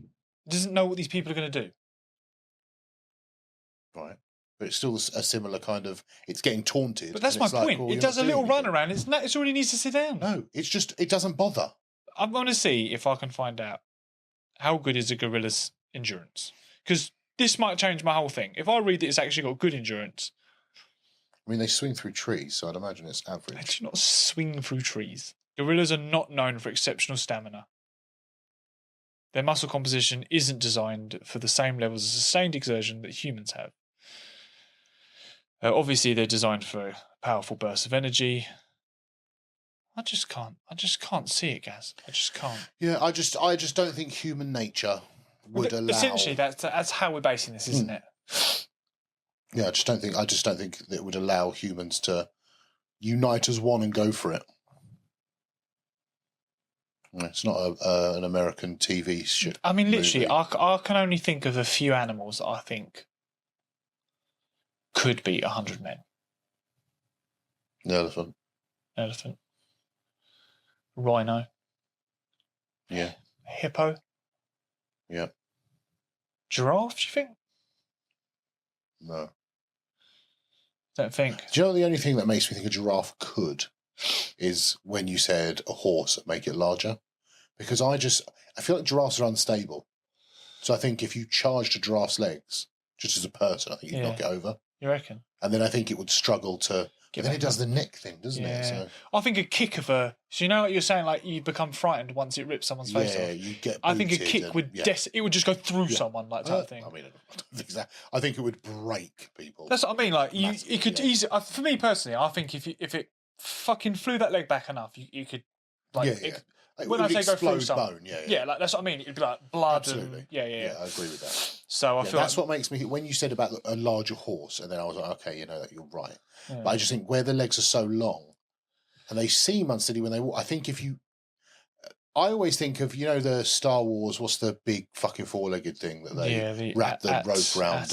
It doesn't know what these people are going to do. Right. But it's still a similar kind of, it's getting taunted. But that's my point. Like, it does a little run around. It's already needs to sit down. No, it's just, it doesn't bother. I'm going to see if I can find out how good is a gorilla's endurance. Because this might change my whole thing. If I read that it's actually got good endurance. I mean, they swing through trees, so I'd imagine it's average. They do not swing through trees. Gorillas are not known for exceptional stamina. Their muscle composition isn't designed for the same levels of sustained exertion that humans have. Obviously, they're designed for powerful bursts of energy. I just can't see it, Gaz. I just can't. Yeah, I just don't think human nature would allow. Essentially, that's how we're basing this, isn't it? Yeah, I just don't think that it would allow humans to unite as one and go for it. It's not an American TV shit. I mean, literally, movie. I can only think of a few animals that I think could beat 100 men. The elephant. Elephant. Rhino. Yeah. Hippo. Yeah. Giraffe, do you think? No. Don't think. Do you know the only thing that makes me think a giraffe could is when you said a horse that make it larger? Because I feel like giraffes are unstable. So I think if you charged a giraffe's legs, just as a person, I think you'd knock it over. You reckon? And then I think it would struggle to... But then it does the neck thing, doesn't it? So, I think a kick of a... So you know what you're saying, like you become frightened once it rips someone's face off? Yeah, you get I think a booted kick and- would... yeah. It would just go through someone, like type thing. I mean, I don't think that. I think it would break people. That's what I mean. Like Massively, you could yeah. easily... For me personally, I think if it fucking flew that leg back enough, you could... Like, Yeah. It when I would say go through explode someone, bone, yeah. yeah, like that's what I mean. It'd be like blood Absolutely. and yeah. I agree with that. So I Yeah, feel that's like, what makes me... When you said about a larger horse, and then I was like, okay, that you're right. Yeah. But I just think where the legs are so long, and they seem unsteady when they walk, I think if you... I always think of, the Star Wars, what's the big fucking four-legged thing that they wrap the rope around?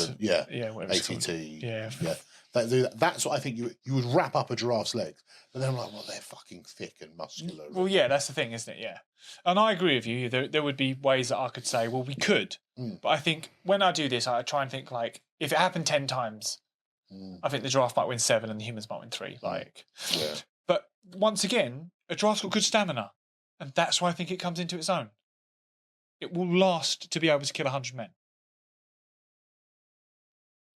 Whatever it's called. ATT. Yeah. That's what I think you would wrap up a giraffe's legs. But then I'm like, well, they're fucking thick and muscular. Well, yeah, that's the thing, isn't it? Yeah. And I agree with you. There would be ways that I could say, well, we could. But I think when I do this, I try and think like, if it happened 10 times, I think the giraffe might win 7 and the humans might win 3. Like, Yeah. but once again, a giraffe's got good stamina. And that's why I think it comes into its own. It will last to be able to kill 100 men.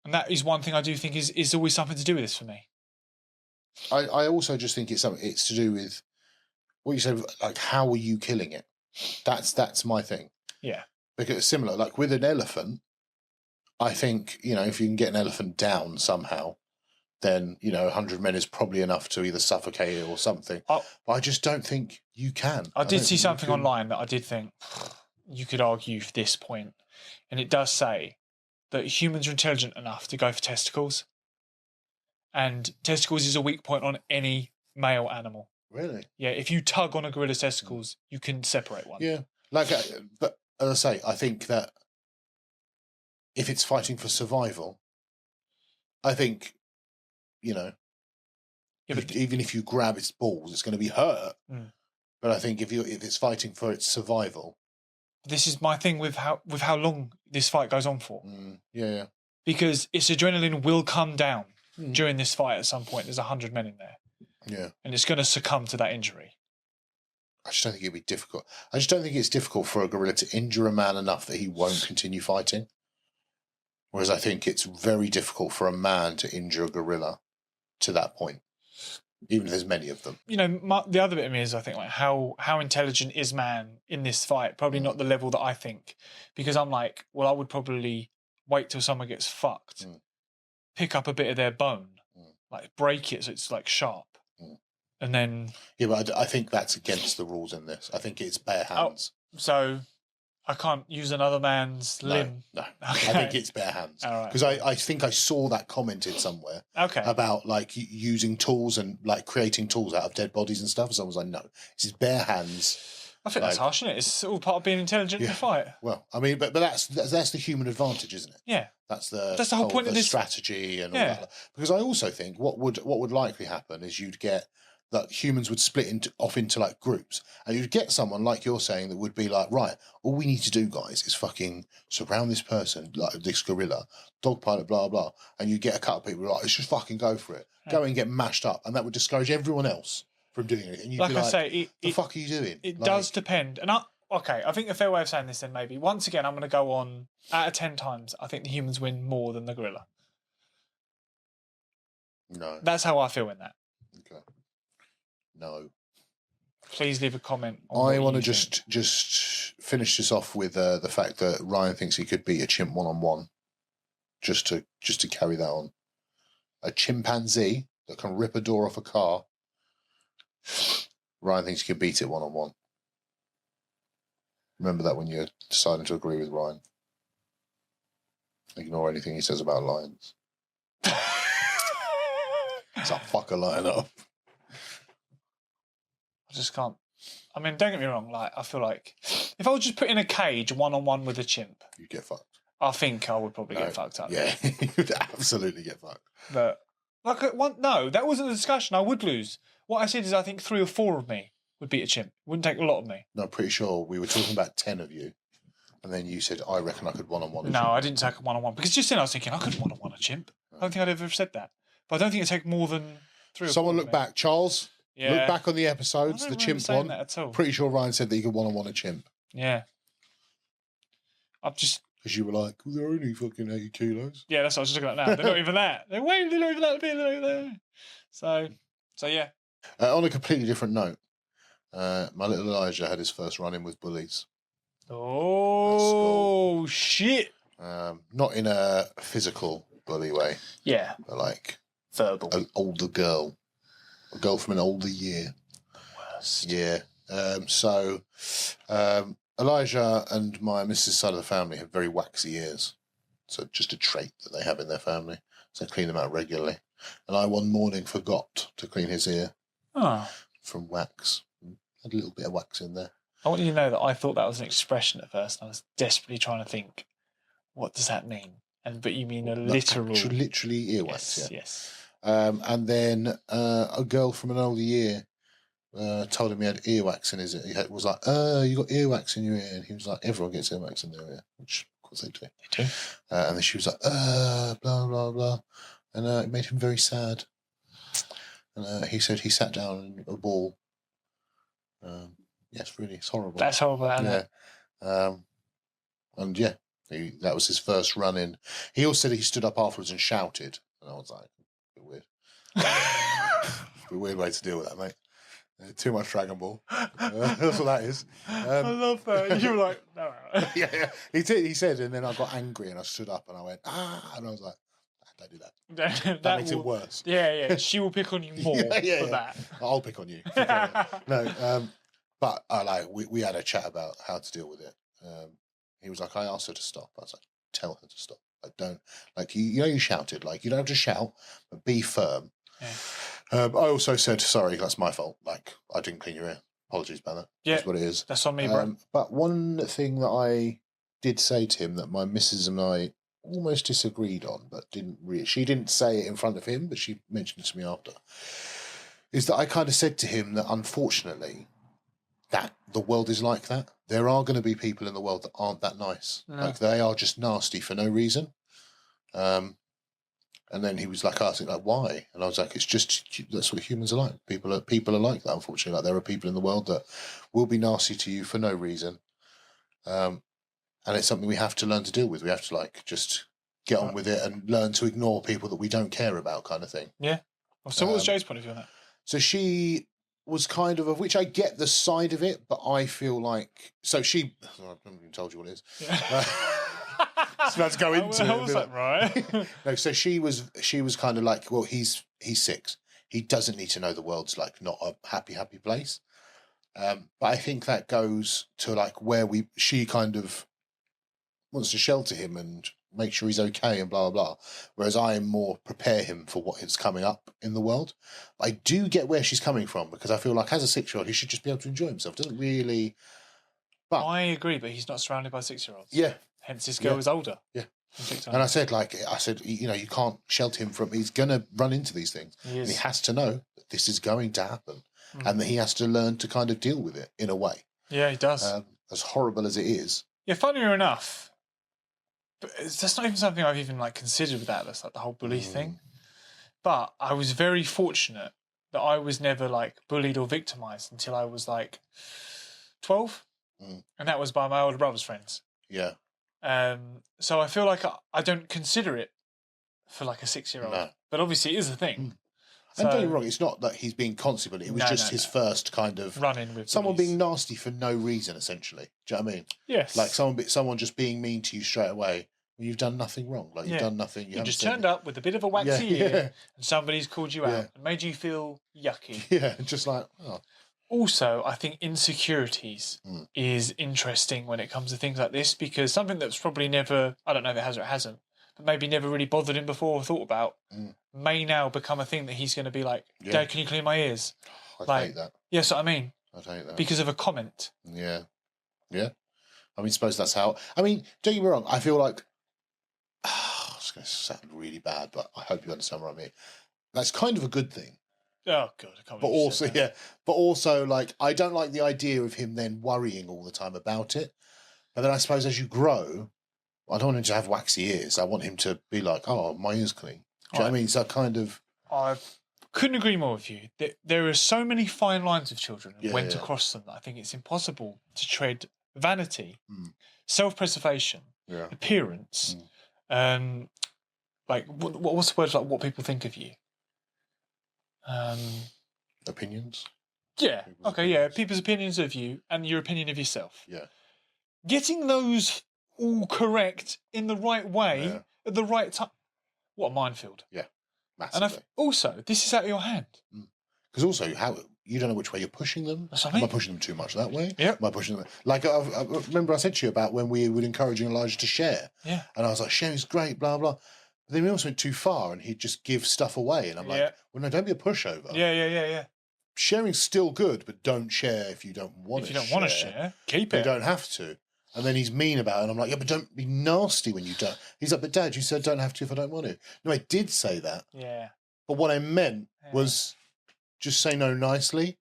And that is one thing I do think is always something to do with this for me. I also just think it's to do with what you said, like how are you killing it? That's my thing. Yeah. Because it's similar. Like with an elephant, I think, if you can get an elephant down somehow, then, 100 men is probably enough to either suffocate it or something. But I just don't think you can. I did see something online that I did think you could argue for this point, and it does say that humans are intelligent enough to go for testicles, and testicles is a weak point on any male animal. Really? Yeah, if you tug on a gorilla's testicles, you can separate one. Yeah. But as I say, I think that if it's fighting for survival, I think, Yeah, but even if you grab its balls, it's going to be hurt. But I think if it's fighting for its survival, this is my thing with how long this fight goes on for. Yeah. Because its adrenaline will come down during this fight at some point. There's 100 men in there. Yeah. And it's going to succumb to that injury. I just don't think it'd be difficult. I just don't think it's difficult for a gorilla to injure a man enough that he won't continue fighting. Whereas I think it's very difficult for a man to injure a gorilla to that point, even if there's many of them. The other bit of me is, I think, like how intelligent is man in this fight? Probably not the level that I think, because I'm like, well, I would probably wait till someone gets fucked, pick up a bit of their bone, like break it so it's like sharp, and then. Yeah, but I think that's against the rules in this. I think it's bare hands. So I can't use another man's limb. No. Okay. I think it's bare hands. Because I think I saw that commented somewhere. Okay. About like using tools and like creating tools out of dead bodies and stuff. And someone was like, no, this is bare hands. I think that's harsh, isn't it? It's all part of being intelligent in a fight. Well, I mean, but that's the human advantage, isn't it? Yeah. That's the whole point of this strategy and all that. Because I also think what would likely happen is you'd get that humans would split off into like groups, and you'd get someone like you're saying that would be like, right, all we need to do, guys, is fucking surround this person, like this gorilla, dogpilot, blah blah, and you get a couple of people like, let's just fucking go for it, go and get mashed up, and that would discourage everyone else from doing it. And you'd be like, I say, the fuck are you doing? It does depend, and I think a fair way of saying this then maybe once again I'm going to go on out of 10 times. I think the humans win more than the gorilla. No, that's how I feel in that. Okay. No. Please leave a comment. I want to just finish this off with the fact that Ryan thinks he could beat a chimp one-on-one. Just to carry that on. A chimpanzee that can rip a door off a car. Ryan thinks he could beat it one-on-one. Remember that when you're deciding to agree with Ryan. Ignore anything he says about lions. It's a fucker line up. I just can't. I mean, don't get me wrong. Like, I feel like if I was just put in a cage one-on-one with a chimp, you'd get fucked. I think I would probably get fucked up. Yeah, you'd absolutely get fucked. But no, that wasn't a discussion. I would lose. What I said is I think 3 or 4 of me would beat a chimp. It wouldn't take a lot of me. No, I'm pretty sure we were talking about 10 of you, and then you said, I reckon I could one-on-one. No, I didn't take a one-on-one because just then I was thinking I could one-on-one a chimp. I don't think I'd ever said that. But I don't think it'd take more than 3 or 4. Someone look back, Charles. Yeah. Look back on the episodes, the chimp one. That at all. Pretty sure Ryan said that you could one-on-one a chimp. Yeah. I've just... Because you were like, well, they're only fucking 80 kilos. Yeah, that's what I was just looking at now. They're not even that. They're not even that big. So yeah. On a completely different note, my little Elijah had his first run-in with bullies. Oh, shit. Not in a physical bully way. Yeah. But like... verbal. An older girl. A girl from an older year. Worst. Yeah. Elijah and my missus' side of the family have very waxy ears. So just a trait that they have in their family. So I clean them out regularly. And I one morning forgot to clean his ear from wax. Had a little bit of wax in there. I want you to know that I thought that was an expression at first. And I was desperately trying to think, what does that mean? But you mean a literal... Literally earwax, yes. And then a girl from an older year told him he had earwax in his ear. He was like, you got earwax in your ear. And he was like, everyone gets earwax in their ear, which of course they do. They do. And then she was like, blah, blah, blah. And it made him very sad. And he said he sat down in a ball. Yes, really, it's horrible. That's horrible, isn't it? And yeah, that was his first run-in. He also said he stood up afterwards and shouted. And I was like, a bit weird. A weird way to deal with that, mate. Too much Dragon Ball. That's what that is. I love that. You were like, no. Yeah. He did. He said, and then I got angry and I stood up and I went, and I was like, don't do that. That makes it worse. Yeah. She will pick on you more for that. I'll pick on you. No, but we had a chat about how to deal with it. He was like, I asked her to stop. I was like, tell her to stop. Like, don't, like, you shouted, like, you don't have to shout, but be firm. Yeah. I also said, sorry, that's my fault. Like, I didn't clean your ear. Apologies, Banner. Yeah. That's what it is. That's on me, bro. But one thing that I did say to him that my missus and I almost disagreed on, but she didn't say it in front of him, but she mentioned it to me after, is that I kind of said to him that unfortunately, that the world is like that. There are going to be people in the world that aren't that nice. No. Like, they are just nasty for no reason. And then he was like asking, like, why? And I was like, it's just, that's what humans are like. People are like that, unfortunately. Like, there are people in the world that will be nasty to you for no reason. And it's something we have to learn to deal with. We have to, like, just get on with it and learn to ignore people that we don't care about, kind of thing. Yeah. So what was Jay's point of view on that? So she was kind of which I get the side of it, but I feel like, so she, I haven't even told you what it is. Yeah. So let's go into it. Was that right? No, so she was kind of like, well, he's 6. He doesn't need to know the world's like not a happy place. But I think that goes to like where she kind of wants to shelter him and make sure he's okay and blah, blah, blah. Whereas I more prepare him for what is coming up in the world. I do get where she's coming from, because I feel like as a 6-year-old, he should just be able to enjoy himself. Doesn't really... But I agree, but he's not surrounded by 6-year-olds. Yeah. Hence this girl is older. Yeah. And I said, you know, you can't shelter him from... He's going to run into these things. And he has to know that this is going to happen. And that he has to learn to kind of deal with it in a way. Yeah, he does. As horrible as it is. Yeah, funnier enough... But that's not even something I've even like considered with that. That's like the whole bully thing. But I was very fortunate that I was never like bullied or victimized until I was like 12, and that was by my older brother's friends. Yeah. So I feel like I don't consider it for like a 6-year-old. No. But obviously it is a thing. And don't get me wrong, it's not that he's being constant, but it was his first kind of run-in with someone being nasty for no reason, essentially. Do you know what I mean? Yes. Like someone just being mean to you straight away when you've done nothing wrong. Like you've done nothing. You just turned up with a bit of a waxy ear and somebody's called you out and made you feel yucky. Yeah, just like, oh. Also, I think insecurities is interesting when it comes to things like this, because something that's probably never, I don't know if it has or it hasn't, but maybe never really bothered him before or thought about, may now become a thing that he's going to be like, Dad, can you clean my ears? I'd hate that. Yes, what I mean. I'd hate that. Because of a comment. Yeah. Yeah. I mean, suppose that's how... I mean, don't get me wrong, I feel like... it's going to sound really bad, but I hope you understand what I mean. That's kind of a good thing. Oh, God, I can't But also, like, I don't like the idea of him then worrying all the time about it. But then I suppose as you grow... I don't want him to have waxy ears. I want him to be like, oh, my ear's clean. Do you know what I mean? So kind of... I couldn't agree more with you. There are so many fine lines with children and when to cross them that I think it's impossible to tread vanity, self-preservation, appearance, like, what's the word, like what people think of you? Opinions? Yeah. Okay, people's opinions of you and your opinion of yourself. Yeah. Getting those... all correct in the right way at the right time. What a minefield. Yeah, massively. And also, this is out of your hand. Because also, how you don't know which way you're pushing them. That's what I mean. Am I pushing them too much that way? Yeah. Am I pushing them... Like, I remember I said to you about when we were encouraging Elijah to share. Yeah. And I was like, sharing's great, blah, blah. But then we almost went too far and he'd just give stuff away. And I'm like, well, no, don't be a pushover. Yeah. Sharing's still good, but don't share if you don't want to share. If you don't want to share, keep it. You don't have to. And then he's mean about it. And I'm like, yeah, but don't be nasty when you don't. He's like, but Dad, you said don't have to if I don't want to. No, I did say that. Yeah. But what I meant was just say no nicely.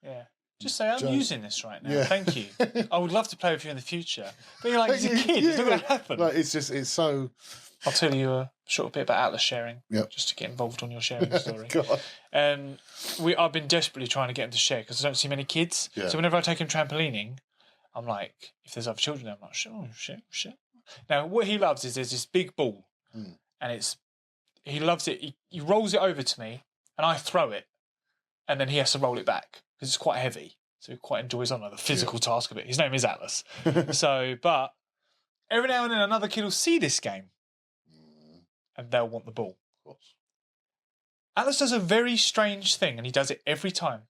Yeah. Just say, I'm using this right now. Yeah. Thank you. I would love to play with you in the future. But you're like, he's a kid. It's not going to happen. Like, it's so... I'll tell you a short bit about Atlas sharing, just to get involved on your sharing story. God. I've been desperately trying to get him to share because I don't see many kids. Yeah. So whenever I take him trampolining, I'm like, if there's other children there, I'm like, shit. Now, what he loves is there's this big ball, and he loves it. He rolls it over to me, and I throw it, and then he has to roll it back. because it's quite heavy. So he quite enjoys the physical task of it. His name is Atlas. But every now and then another kid will see this game and they'll want the ball. Of course. Atlas does a very strange thing, and he does it every time.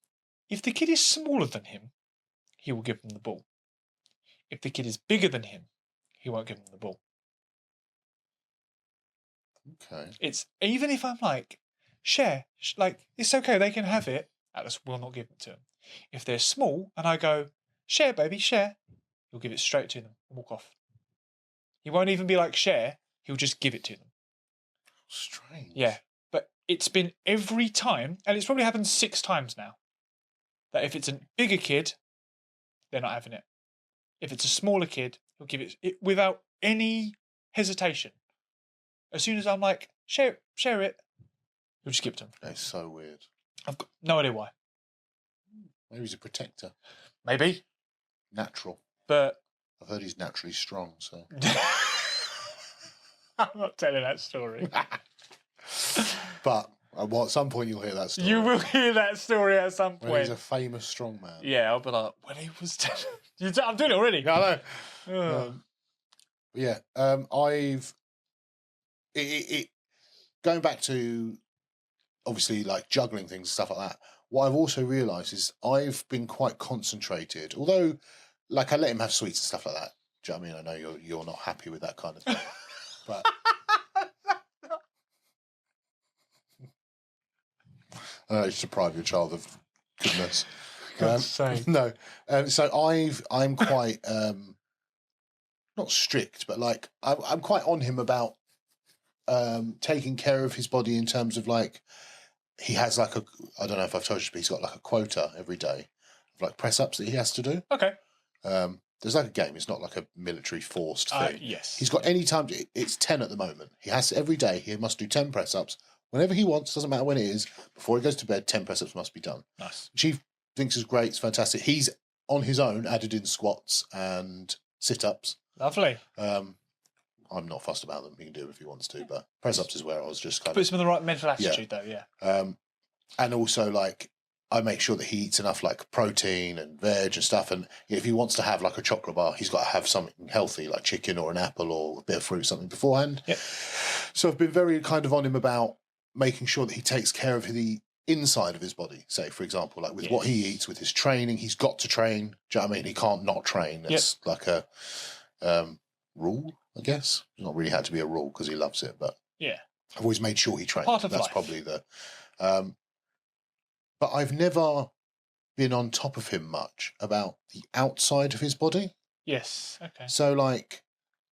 If the kid is smaller than him, he will give them the ball. If the kid is bigger than him, he won't give them the ball. Okay. It's even if I'm like, share, like it's okay, they can have it. Atlas will not give it to them. If they're small and I go, share, baby, share, he'll give it straight to them and walk off. He won't even be like share. He'll just give it to them. Strange. Yeah, but it's been every time, and it's probably happened 6 times now. That if it's a bigger kid, they're not having it. If it's a smaller kid, he'll give it without any hesitation. As soon as I'm like, share it, he'll just give it to him. That's so weird. I've got no idea why. Maybe he's a protector. Maybe. Natural. But I've heard he's naturally strong, so. I'm not telling that story. But at some point you'll hear that story. You will hear that story at some point. When he's a famous strong man. Yeah, I'll be like, when he was 10. I'm doing it already. I know. Oh. Yeah, I've going back to obviously like juggling things and stuff like that. What I've also realised is I've been quite concentrated. Although, like, I let him have sweets and stuff like that. Do you know what I mean? I know you're not happy with that kind of thing, but just deprive your child of goodness. God's sake. No, so I'm quite not strict, but like I'm quite on him about taking care of his body in terms of like he has like I don't know if I've told you, but he's got like a quota every day of like press ups that he has to do. Okay. There's like a game. It's not like a military forced thing. Yes. He's got any time. It's 10 at the moment. He has every day. He must do 10 press ups whenever he wants. Doesn't matter when it is. Before he goes to bed, 10 press ups must be done. Nice. Chief thinks is great. It's fantastic. He's on his own added in squats and sit ups. Lovely. I'm not fussed about them. He can do it if he wants to, but press ups is where I was just kind Puts him in the right mental attitude, though. Yeah. And also like I make sure that he eats enough like protein and veg and stuff. And if he wants to have like a chocolate bar, he's got to have something healthy like chicken or an apple or a bit of fruit, something beforehand. Yep. So I've been very kind of on him about making sure that he takes care of the inside of his body. Say, for example, like with what he eats, with his training, he's got to train. Do you know what I mean? He can't not train. It's like a rule, I guess. It's not really had to be a rule because he loves it, but yeah, I've always made sure he trains. Part of That's life. probably the. But I've never been on top of him much about the outside of his body. Yes. Okay. So, like,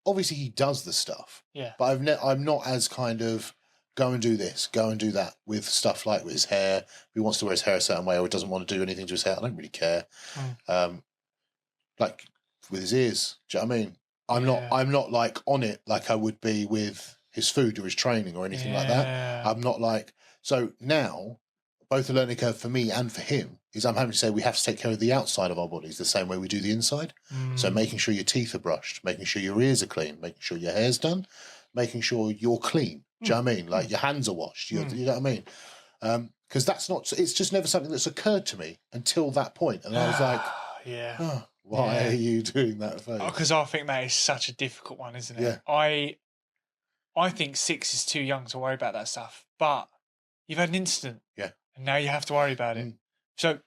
obviously he does the stuff. Yeah. But I'm not as kind of go and do this, go and do that with stuff like with his hair. If he wants to wear his hair a certain way or he doesn't want to do anything to his hair, I don't really care. Like with his ears, do you know what I mean? I'm not like on it like I would be with his food or his training or anything like that. I'm not like so now. Both the learning curve for me and for him is I'm having to say we have to take care of the outside of our bodies the same way we do the inside. So making sure your teeth are brushed, making sure your ears are clean, making sure your hair's done, making sure you're clean. Do you know what I mean? Like your hands are washed. You know what I mean? Because that's not. It's just never something that's occurred to me until that point, and I was like, why are you doing that? Because I think that is such a difficult one, isn't it? Yeah. I think 6 is too young to worry about that stuff, but you've had an incident. Yeah. And now you have to worry about it. So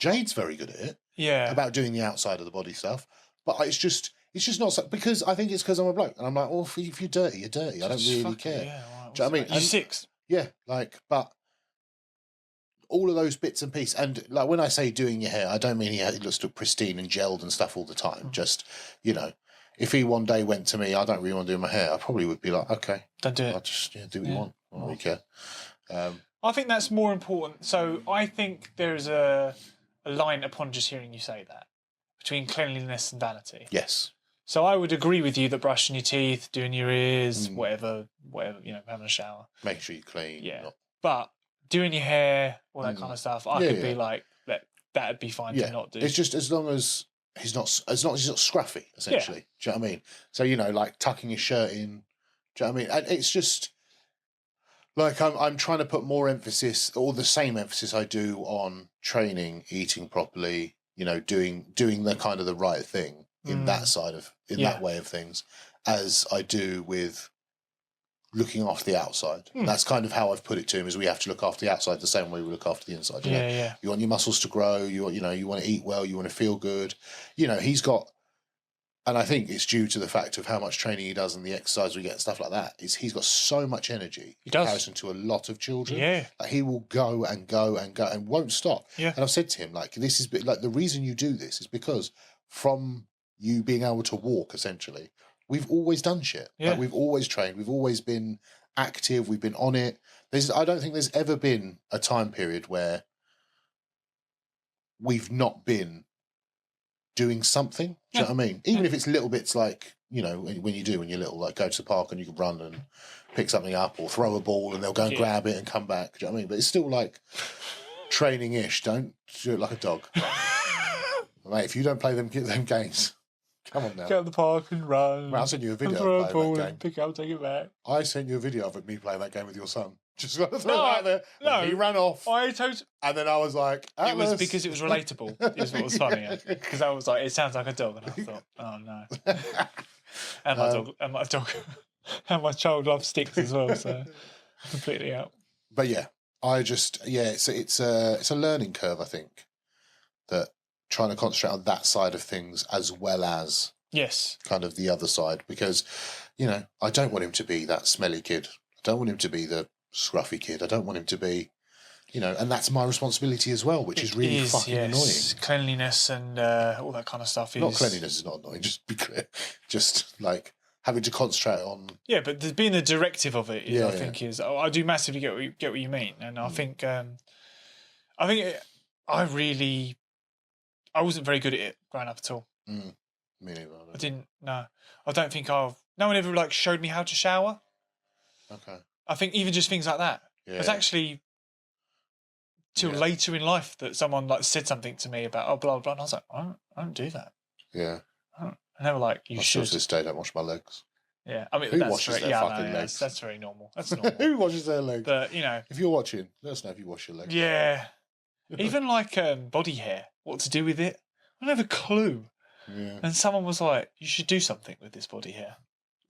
Jade's very good at it. Yeah. About doing the outside of the body stuff. But it's just not so, because I think it's because I'm a bloke. And I'm like, well, if you're dirty, you're dirty. I don't really care. Yeah, right. Do you know what I mean? You're 6. Yeah. Like, but all of those bits and pieces. And like when I say doing your hair, I don't mean he looks pristine and gelled and stuff all the time. Just, if he one day went to me, I don't really want to do my hair, I probably would be like, okay. Don't do it. I'll just do what you want. I don't really care. I think that's more important. So I think there's a line upon just hearing you say that between cleanliness and vanity. Yes. So I would agree with you that brushing your teeth, doing your ears, whatever, having a shower. Making sure you're clean. Yeah. But doing your hair, all that kind of stuff, I could be like, that'd be fine to not do. It's just as long as he's not scruffy, essentially. Do you know what I mean? So, like tucking his shirt in. Do you know what I mean? And it's just, Like I'm trying to put more emphasis, or the same emphasis I do on training, eating properly, doing the kind of the right thing in that side of that way of things, as I do with looking after the outside. That's kind of how I've put it to him: is we have to look after the outside the same way we look after the inside. You want your muscles to grow. You want to eat well. You want to feel good. He's got. And I think it's due to the fact of how much training he does and the exercise we get and stuff like that. He's got so much energy in comparison to a lot of children. Yeah. Like he will go and go and go and won't stop. Yeah. And I've said to him, like, this is like the reason you do this is because from you being able to walk, essentially, we've always done shit. Yeah. Like, we've always trained. We've always been active. We've been on it. I don't think there's ever been a time period where we've not been doing something. Do you know what I mean? Even if it's little bits like, when you're little, like go to the park and you can run and pick something up or throw a ball and they'll go and grab it and come back. Do you know what I mean? But it's still like training-ish. Don't do it like a dog. Mate, if you don't play them games, come on now. Go to the park and run. Mate, I'll send you a video throw of a playing ball that game. and pick it up, take it back. I sent you a video of me playing that game with your son. Just got to throw it out there. No, he ran off. And then I was like, it was because it was relatable, is what was funny. Because I was like, it sounds like a dog. And I thought, oh no. and my child loves sticks as well, so completely out. But yeah, it's a learning curve, I think, that trying to concentrate on that side of things as well as kind of the other side, because, I don't want him to be that smelly kid. I don't want him to be the scruffy kid. I don't want him to be, and that's my responsibility as well, which is really fucking annoying. Cleanliness and all that kind of stuff. Not cleanliness is not annoying, just be clear. Just like having to concentrate on. Yeah, but being the directive of it, I think is. I do massively get what you mean, and I think I wasn't very good at it growing up at all. Me neither. I didn't. No, I don't think no one ever showed me how to shower. Okay. I think even just things like that. Yeah. It's actually till later in life that someone said something to me about blah blah, and I was like, I don't do that. Yeah. And they were like, you should. To this day, don't wash my legs. Yeah, I mean, who washes their fucking legs? That's very normal. That's normal. Who washes their legs? But if you're watching, let us know if you wash your legs. Yeah. Even body hair, what to do with it? I don't have a clue. Yeah. And someone was like, you should do something with this body hair.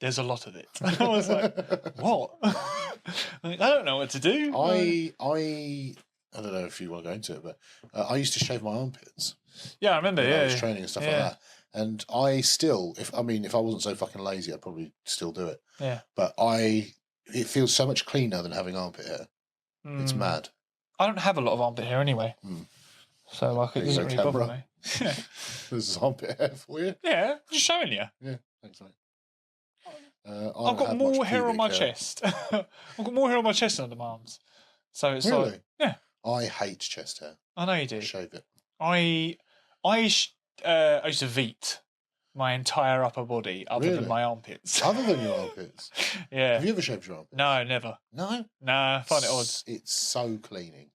There's a lot of it. And I was like, what? I don't know what to do. I don't know if you want to go into it, but I used to shave my armpits. Yeah, I remember. I was training and stuff like that. And I still, if I wasn't so fucking lazy, I'd probably still do it. Yeah. But it feels so much cleaner than having armpit hair. It's mad. I don't have a lot of armpit hair anyway. So it doesn't really bother me. This is armpit hair for you. Yeah, just showing you. Yeah, thanks, mate. I've got more hair on my chest. I've got more hair on my chest than under my arms. So it's really? like, yeah. I hate chest hair. I know you do. Shave it. I used to veet my entire upper body other than my armpits. Other than your armpits? Yeah. Have you ever shaved your armpits? No, never. No? Nah, I find it odd. It's so cleaning.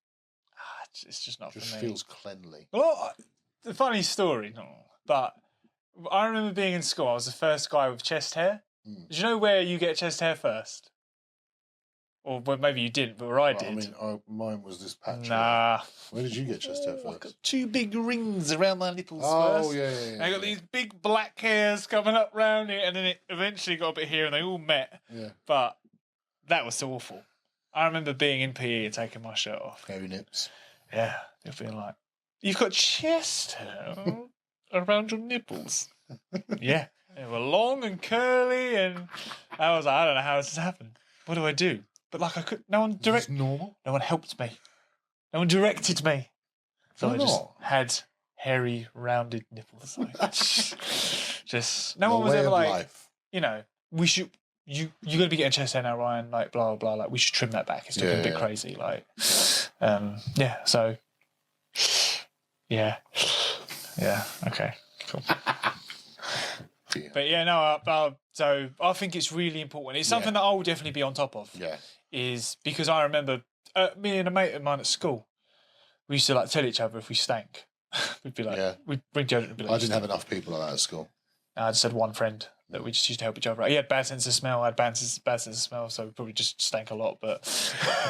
It's just not for me. Just feels cleanly. Well, the funny story, but I remember being in school. I was the first guy with chest hair. Do you know where you get chest hair first? Or well, maybe you didn't, but where I did. I mean, mine was this patch. Nah. Where did you get chest hair first? I got 2 big rings around my nipples first. Oh, yeah. I got these big black hairs coming up round it, and then it eventually got a bit here, and they all met. Yeah. But that was awful. I remember being in PE and taking my shirt off. Hairy nips. Yeah. You're feeling like, you've got chest hair around your nipples. Yeah. They were long and curly, and I was like, I don't know how this has happened. What do I do? But no one directed. Normal. No one helped me. No one directed me. So I just had hairy, rounded nipples. Just no one was ever like, life. We should. You're going to be getting chest hair now, Ryan. Like blah blah. Like we should trim that back. It's looking a bit crazy. Like, yeah. So, yeah. Okay. Cool. But yeah, no. So I think it's really important. It's something that I will definitely be on top of. Yeah. Is because I remember me and a mate of mine at school, we used to tell each other if we stank. We'd be like, we'd bring deodorant and be like, I didn't have enough people like that at school. I just had one friend that we just used to help each other out. He had bad sense of smell. I had bad sense of smell, so we probably just stank a lot. But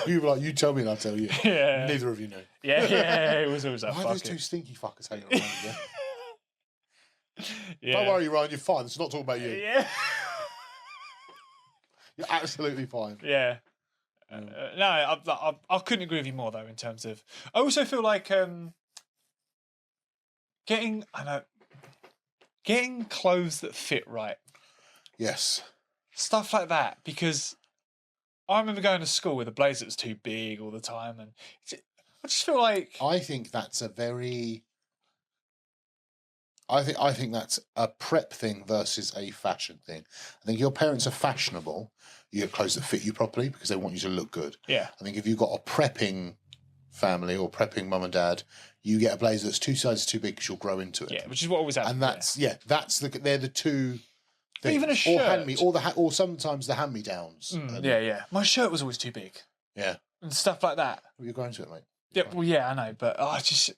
You were like, you tell me and I'll tell you. Yeah. Neither of you know. yeah, it was always like, Why are fuck those two it. stinky fuckers hanging around again? Yeah. Don't worry, Ryan, you're fine. It's not talking about you. Yeah. You're absolutely fine. Yeah. No, I couldn't agree with you more though. In terms of, I also feel like getting clothes that fit right, Yes. stuff like that. Because I remember going to school with a blazer that was too big all the time, and I just feel like I think that's a very. I think that's a prep thing versus a fashion thing. I think your parents are fashionable. You get clothes that fit you properly because they want you to look good. yeah, I think if you've got a prepping family or prepping mum and dad, you get a blazer that's 2 sizes too big because you'll grow into it. yeah, which is what always happens. And they're the two things. Even a or shirt. or sometimes the hand me downs. Yeah. My shirt was always too big Yeah. and stuff like that. You're growing to it, mate. Yeah, well, yeah, I know, but I just You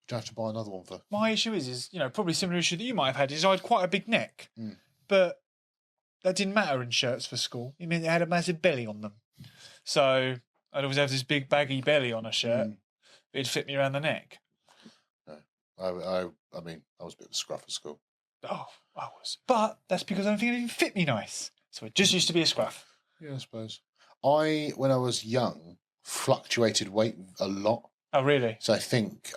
don't have to buy another one for. my issue is probably similar issue that you might have had is I had quite a big neck, but that didn't matter in shirts for school. It meant it had a massive belly on them, so I'd always have this big baggy belly on a shirt. It'd fit me around the neck. No, I mean, I was a bit of a scruff at school. Oh, I was, but that's because I don't think it even fit me nice. So it just used to be a scruff. Yeah, I suppose. When I was young, fluctuated weight a lot. Oh, really? So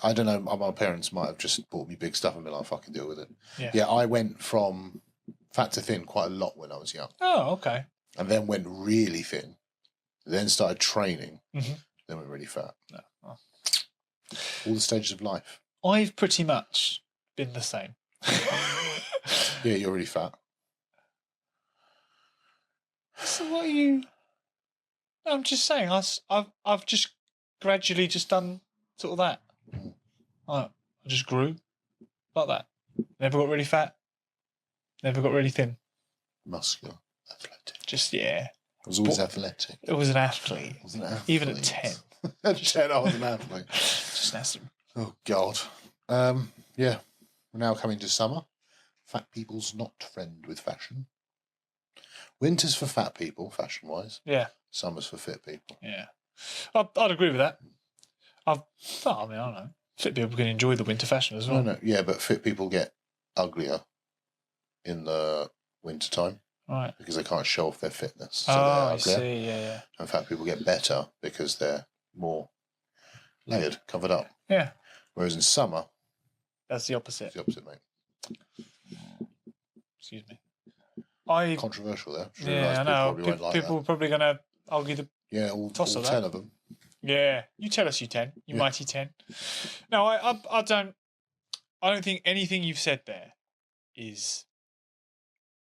I don't know, my parents might have just bought me big stuff and been like, fucking deal with it. Yeah. I went from fat to thin quite a lot when I was young. Oh, okay. And then went really thin. Then started training. Mhm. Then went really fat. No. Oh. All the stages of life. I've pretty much been the same. Yeah, you're really fat. So what are you? I'm just saying. I've just gradually just done sort of that. I just grew like that. Never got really fat. Never got really thin. Muscular. Athletic. Just yeah. I was always athletic. It was an athlete. I was an athlete. Even at 10. At 10, I was an athlete. Just nasty. Oh, God. Yeah. We're now coming to summer. Fat people's not friend with fashion. Winter's for fat people, fashion-wise. Yeah. Summer's for fit people. Yeah. I'd agree with that. I don't know. Fit people can enjoy the winter fashion as well. No. Yeah, but fit people get uglier in the winter time. Right. Because they can't show off their fitness. So I they're uglier. see. Yeah. And fat people get better because they're more layered, covered up. Yeah. Whereas in summer, That's the opposite. it's the opposite, mate. Excuse me. I Controversial there. Just yeah, realised I people know. probably won't like People that. are probably going to argue the Yeah, all toss of that. 10 of them. yeah. You tell us, you 10, you Yeah. mighty 10. No, I don't. I don't think anything you've said there is.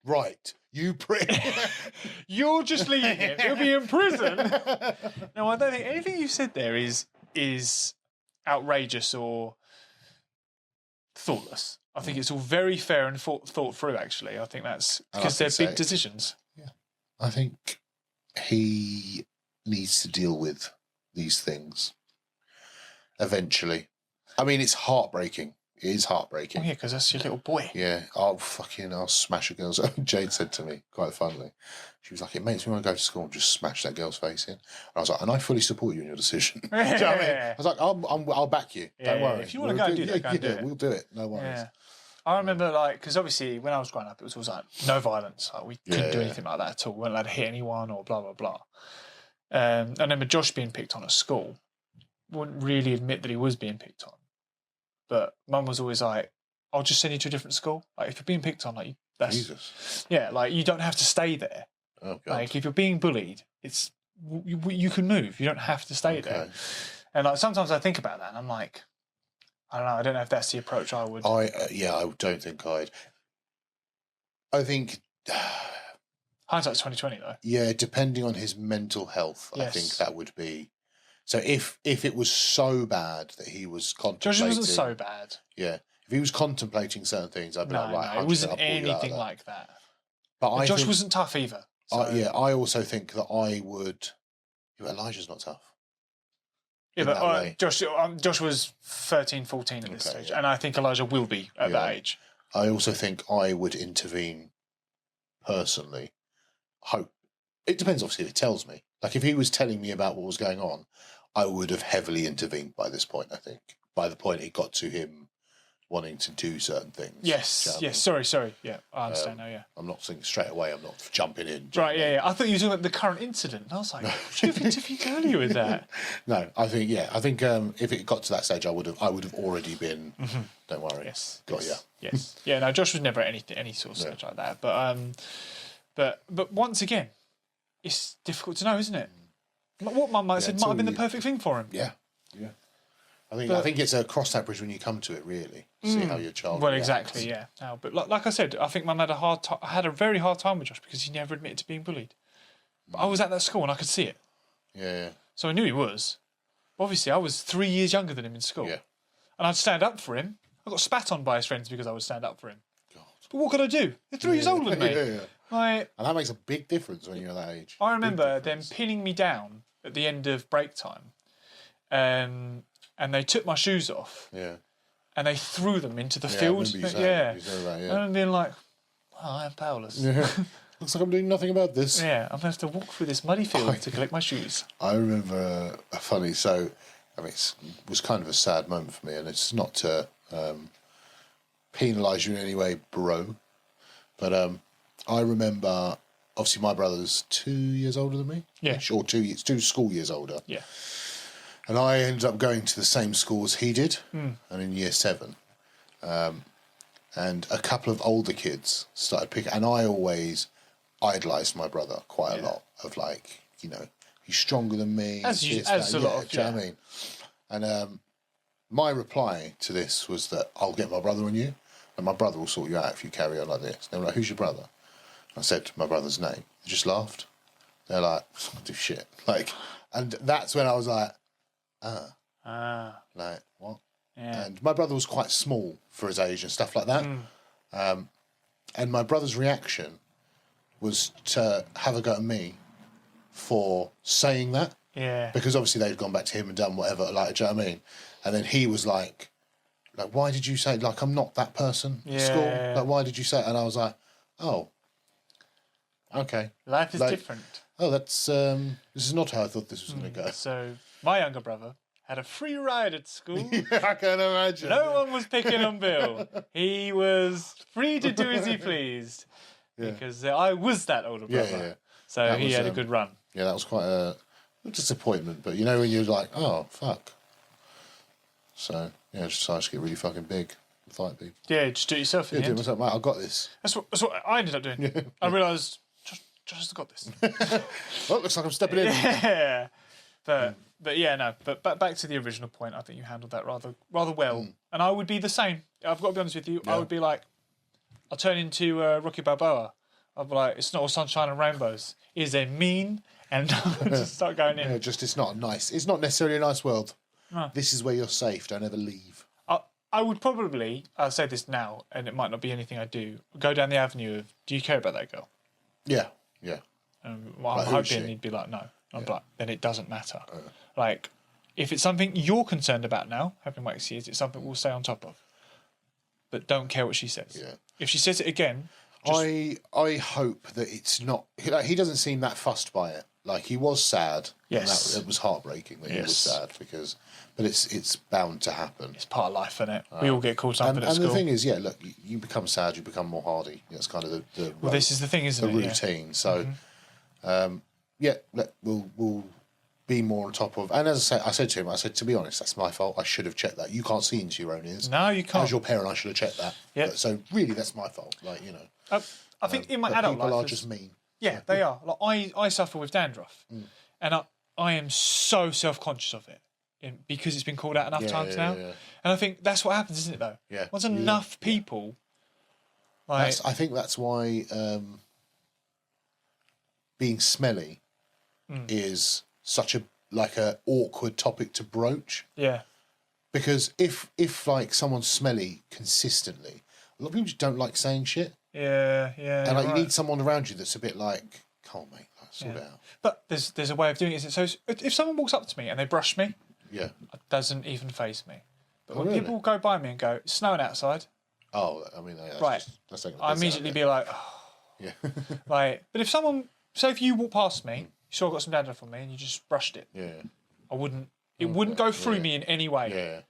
Right. You prick. You're just leaving him. He'll be in prison. No, I don't think anything you've said there is outrageous or thoughtless. I think it's all very fair and thought through. Actually, I think that's And I because they're think big so. decisions. I think he needs to deal with these things eventually. I mean, it's heartbreaking. It is Oh heartbreaking. yeah, because that's your little boy. Yeah, I'll smash a girl's. Jade said to me quite funnily, she was like, "It makes me want to go to school and just smash that girl's face in." And I was like, "And I fully support you in your decision." Do you know what I mean? I was like, "I'll back you. Yeah, Don't worry. if you wanna go and do that, go and do it." We'll do it. No worries." Yeah. I remember, because obviously when I was growing up, it was always like no violence. Like we couldn't do Yeah. anything like that at all. We weren't allowed to hit anyone or blah blah blah. I remember Josh being picked on at school. Wouldn't really admit that he was being picked on, but Mum was always like, "I'll just send you to a different school. Like if you're being picked on, like that's Jesus. yeah, like you don't have to stay there. Oh God. Like if you're being bullied, it's you can move. You don't have to stay there." Okay. And like sometimes I think about that, and I'm like, I don't know. I don't know if that's the approach I would. I don't think I'd. I think. Hindsight's 2020 though. Yeah, depending on his mental health, I Yes. think that would be. So if it was so bad that he was Josh contemplating, wasn't so bad. yeah, if he was contemplating certain things, I'd be No, like, right, it wasn't 100%, I'll pull you out of anything that. like that. But But I Josh think, wasn't tough either. So. I also think that I would. Yeah, Elijah's not tough. Yeah, in but that way. Josh was 13, 14 at this Okay, stage, yeah. and I think Elijah will be at that Yeah. age. I also think I would intervene personally hope. It depends, obviously, if he tells me. Like, if he was telling me about what was going on, I would have heavily intervened by this point, I think. By the point it got to him wanting to do certain things. Yes, Do you know what I mean? Sorry. Yeah, I understand now, yeah. I'm not saying straight away, I'm not jumping in. Right, yeah. I thought you were talking about the current incident. And I was like, should you have interviewed earlier with that? No, I think if it got to that stage, I would have already been. Don't worry. Yes. Got ya. Yes. Yeah. No, Josh was never at any sort of stage like that. But once again, it's difficult to know, isn't it? What Mum might have said might have been the perfect thing for him. Yeah. I think it's a cross that bridge when you come to it. Really, see how your child. Well, reacts. exactly. Yeah. No, but like I said, I think Mum had had a very hard time with Josh because he never admitted to being bullied. But I was at that school and I could see it. Yeah. So I knew he was. Obviously, I was 3 years younger than him in school. Yeah. And I'd stand up for him. I got spat on by his friends because I would stand up for him. God. But what could I do? They're 3 years older than me. Yeah. Like, And that makes a big difference when you're that age. I remember them pinning me down at the end of break time. And they took my shoes off. Yeah. And they threw them into the I field. remember you saying that, And I'm being like, oh, I am powerless. Yeah. Looks like I'm doing nothing about this. Yeah, I'm going to have to walk through this muddy field to collect my shoes. I remember a funny, it was kind of a sad moment for me, and it's not to penalise you in any way, bro, but I remember, obviously my brother's 2 years older than me. Yeah. Or 2 school years older. Yeah. And I ended up going to the same school as he did, and in year 7. And a couple of older kids started picking, and I always idolised my brother quite a lot, of like, he's stronger than me. As a lot of, do you know what I mean? And my reply to this was that I'll get my brother on you, and my brother will sort you out if you carry on like this. They were like, who's your brother? I said my brother's name. They just laughed. They're like, do shit. Like, and that's when I was like, like, what? Yeah. And my brother was quite small for his age and stuff like that. And my brother's reaction was to have a go at me for saying that. Yeah. Because obviously they'd gone back to him and done whatever, like, do you know what I mean? And then he was like, why did you say, like, I'm not that person at school? Like, why did you say it? And I was like, oh, okay. Life is different. Oh, that's, this is not how I thought this was going to go. So, my younger brother had a free ride at school. I can imagine. No one was picking on Bill. He was free to do as he pleased. Because I was that older brother. Yeah. So That he was, had a good run. Yeah, that was quite a disappointment. But you know when you're like, oh, fuck. So, yeah, just decided to get really fucking big and fight people. Yeah, just do it yourself in Yeah, the do it end. myself, mate, I got this. That's what I ended up doing. I realised, Josh has got this. Well, it looks like I'm stepping in. Yeah. But yeah, no. But back to the original point, I think you handled that rather well. And I would be the same. I've got to be honest with you. I would be like, I'll turn into Rocky Balboa. I'll be like, it's not all sunshine and rainbows. Is it mean? And just start going in. Yeah, it's not nice. It's not necessarily a nice world. No. This is where you're safe. Don't ever leave. I would probably, I'll say this now, and it might not be anything I do, go down the avenue of, do you care about that girl? Yeah. I'm Like, who is hoping she? he'd be like, no. I'm like, then it doesn't matter. Like, if it's something you're concerned about now, having waxed years, it's something we'll stay on top of. But don't care what she says. Yeah. If she says it again, I hope that it's not. Like, he doesn't seem that fussed by it. Like, he was sad. Yes. And it was heartbreaking that he was sad but it's bound to happen. it's part of life, isn't it? We all get caught up in it at school. And the thing is, look, you become sad, you become more hardy. That's kind of the Well, this is the thing, isn't the it? routine. So, we'll be more on top of. And as I said to him, to be honest, that's my fault. I should have checked that. You can't see into your own ears. No, you can't. As your parent, I should have checked that. Yeah. So really, that's my fault. Like, I think in my but adult people life, are just mean. yeah, they are. Like I suffer with dandruff, and I am so self-conscious of it because it's been called out enough times now. Yeah. And I think that's what happens, isn't it? Though. Yeah. Once enough people, like, I think that's why being smelly is such a awkward topic to broach. yeah, Because if like someone's smelly consistently, a lot of people just don't like saying shit. yeah. And like, right. you need someone around you that's a bit like, come on, mate, sort it out. But there's a way of doing it. So if someone walks up to me and they brush me, Yeah. it doesn't even faze me. But when really? people go by me and go, it's snowing outside, Oh, I mean, that's Right. Just, that's taking the I piss out of immediately it. be like, oh, Yeah. Like, but if someone, say if you walk past me, you saw I got some dandruff on me, and you just brushed it, Yeah. I wouldn't. It wouldn't go through me in any way. Yeah.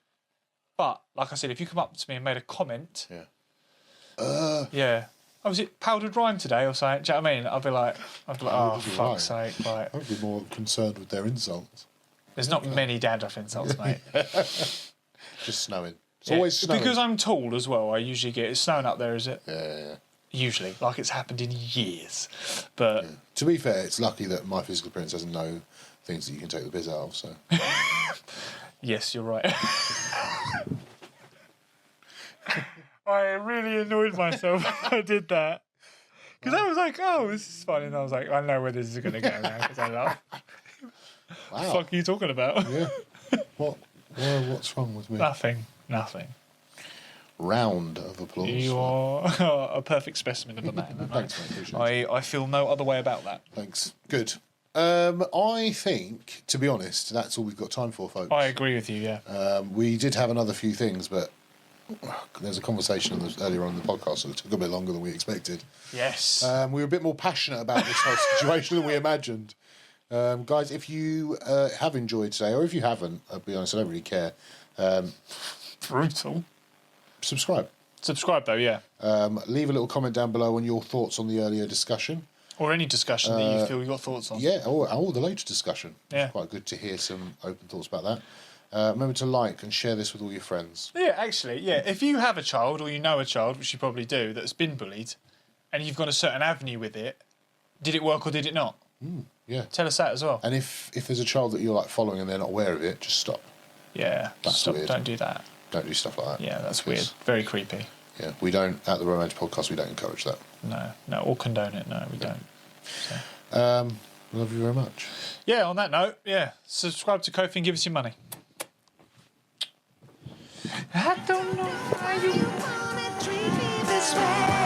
But like I said, if you come up to me and made a comment, Yeah. yeah. Oh, was it powdered rhyme today or something? Do you know what I mean? I'd be like, oh, fuck's sake. Like, I'd be more concerned with their insults. there's not many dandruff insults, mate. Just snowing. It's Yeah, always snowing. because I'm tall as well, I usually get... It's snowing up there, is it? Yeah. Usually. Like it's happened in years. But... To be fair, it's lucky that my physical appearance doesn't know things that you can take the piss out of, so... Yes, you're right. I really annoyed myself when I did that. Because I was like, oh, this is funny. And I was like, I know where this is going to go now because I laugh. Wow. What the fuck are you talking about? Yeah. What's wrong with me? Nothing. Round of applause. You are a perfect specimen of a man. Thanks, mate. Appreciate it. I feel no other way about that. Thanks. Good. I think, to be honest, that's all we've got time for, folks. I agree with you, yeah. We did have another few things, but there's a conversation earlier on in the podcast, so it took a bit longer than we expected. Yes. We were a bit more passionate about this whole situation than we imagined. Guys, if you have enjoyed today, or if you haven't, I'll be honest, I don't really care. Brutal. Subscribe. Subscribe, though, yeah. Leave a little comment down below on your thoughts on the earlier discussion. Or any discussion that you feel you've got thoughts on. Yeah, or the later discussion. Yeah. It's quite good to hear some open thoughts about that. Remember to like and share this with all your friends. Yeah, actually, yeah. If you have a child or you know a child, which you probably do, that's been bullied, and you've got a certain avenue with it, did it work or did it not? Yeah. Tell us that as well. And if there's a child that you're like following and they're not aware of it, just stop. Yeah, That's stop. weird. Don't do that. Don't do stuff like that. Yeah, that's weird. Because, Very creepy. Yeah, we don't, at the Bromantic Podcast, we don't encourage that. No, or condone it. No, we don't. Love you very much. Yeah, on that note, yeah, subscribe to Kofi and give us your money. I don't know why you wanna treat me this way.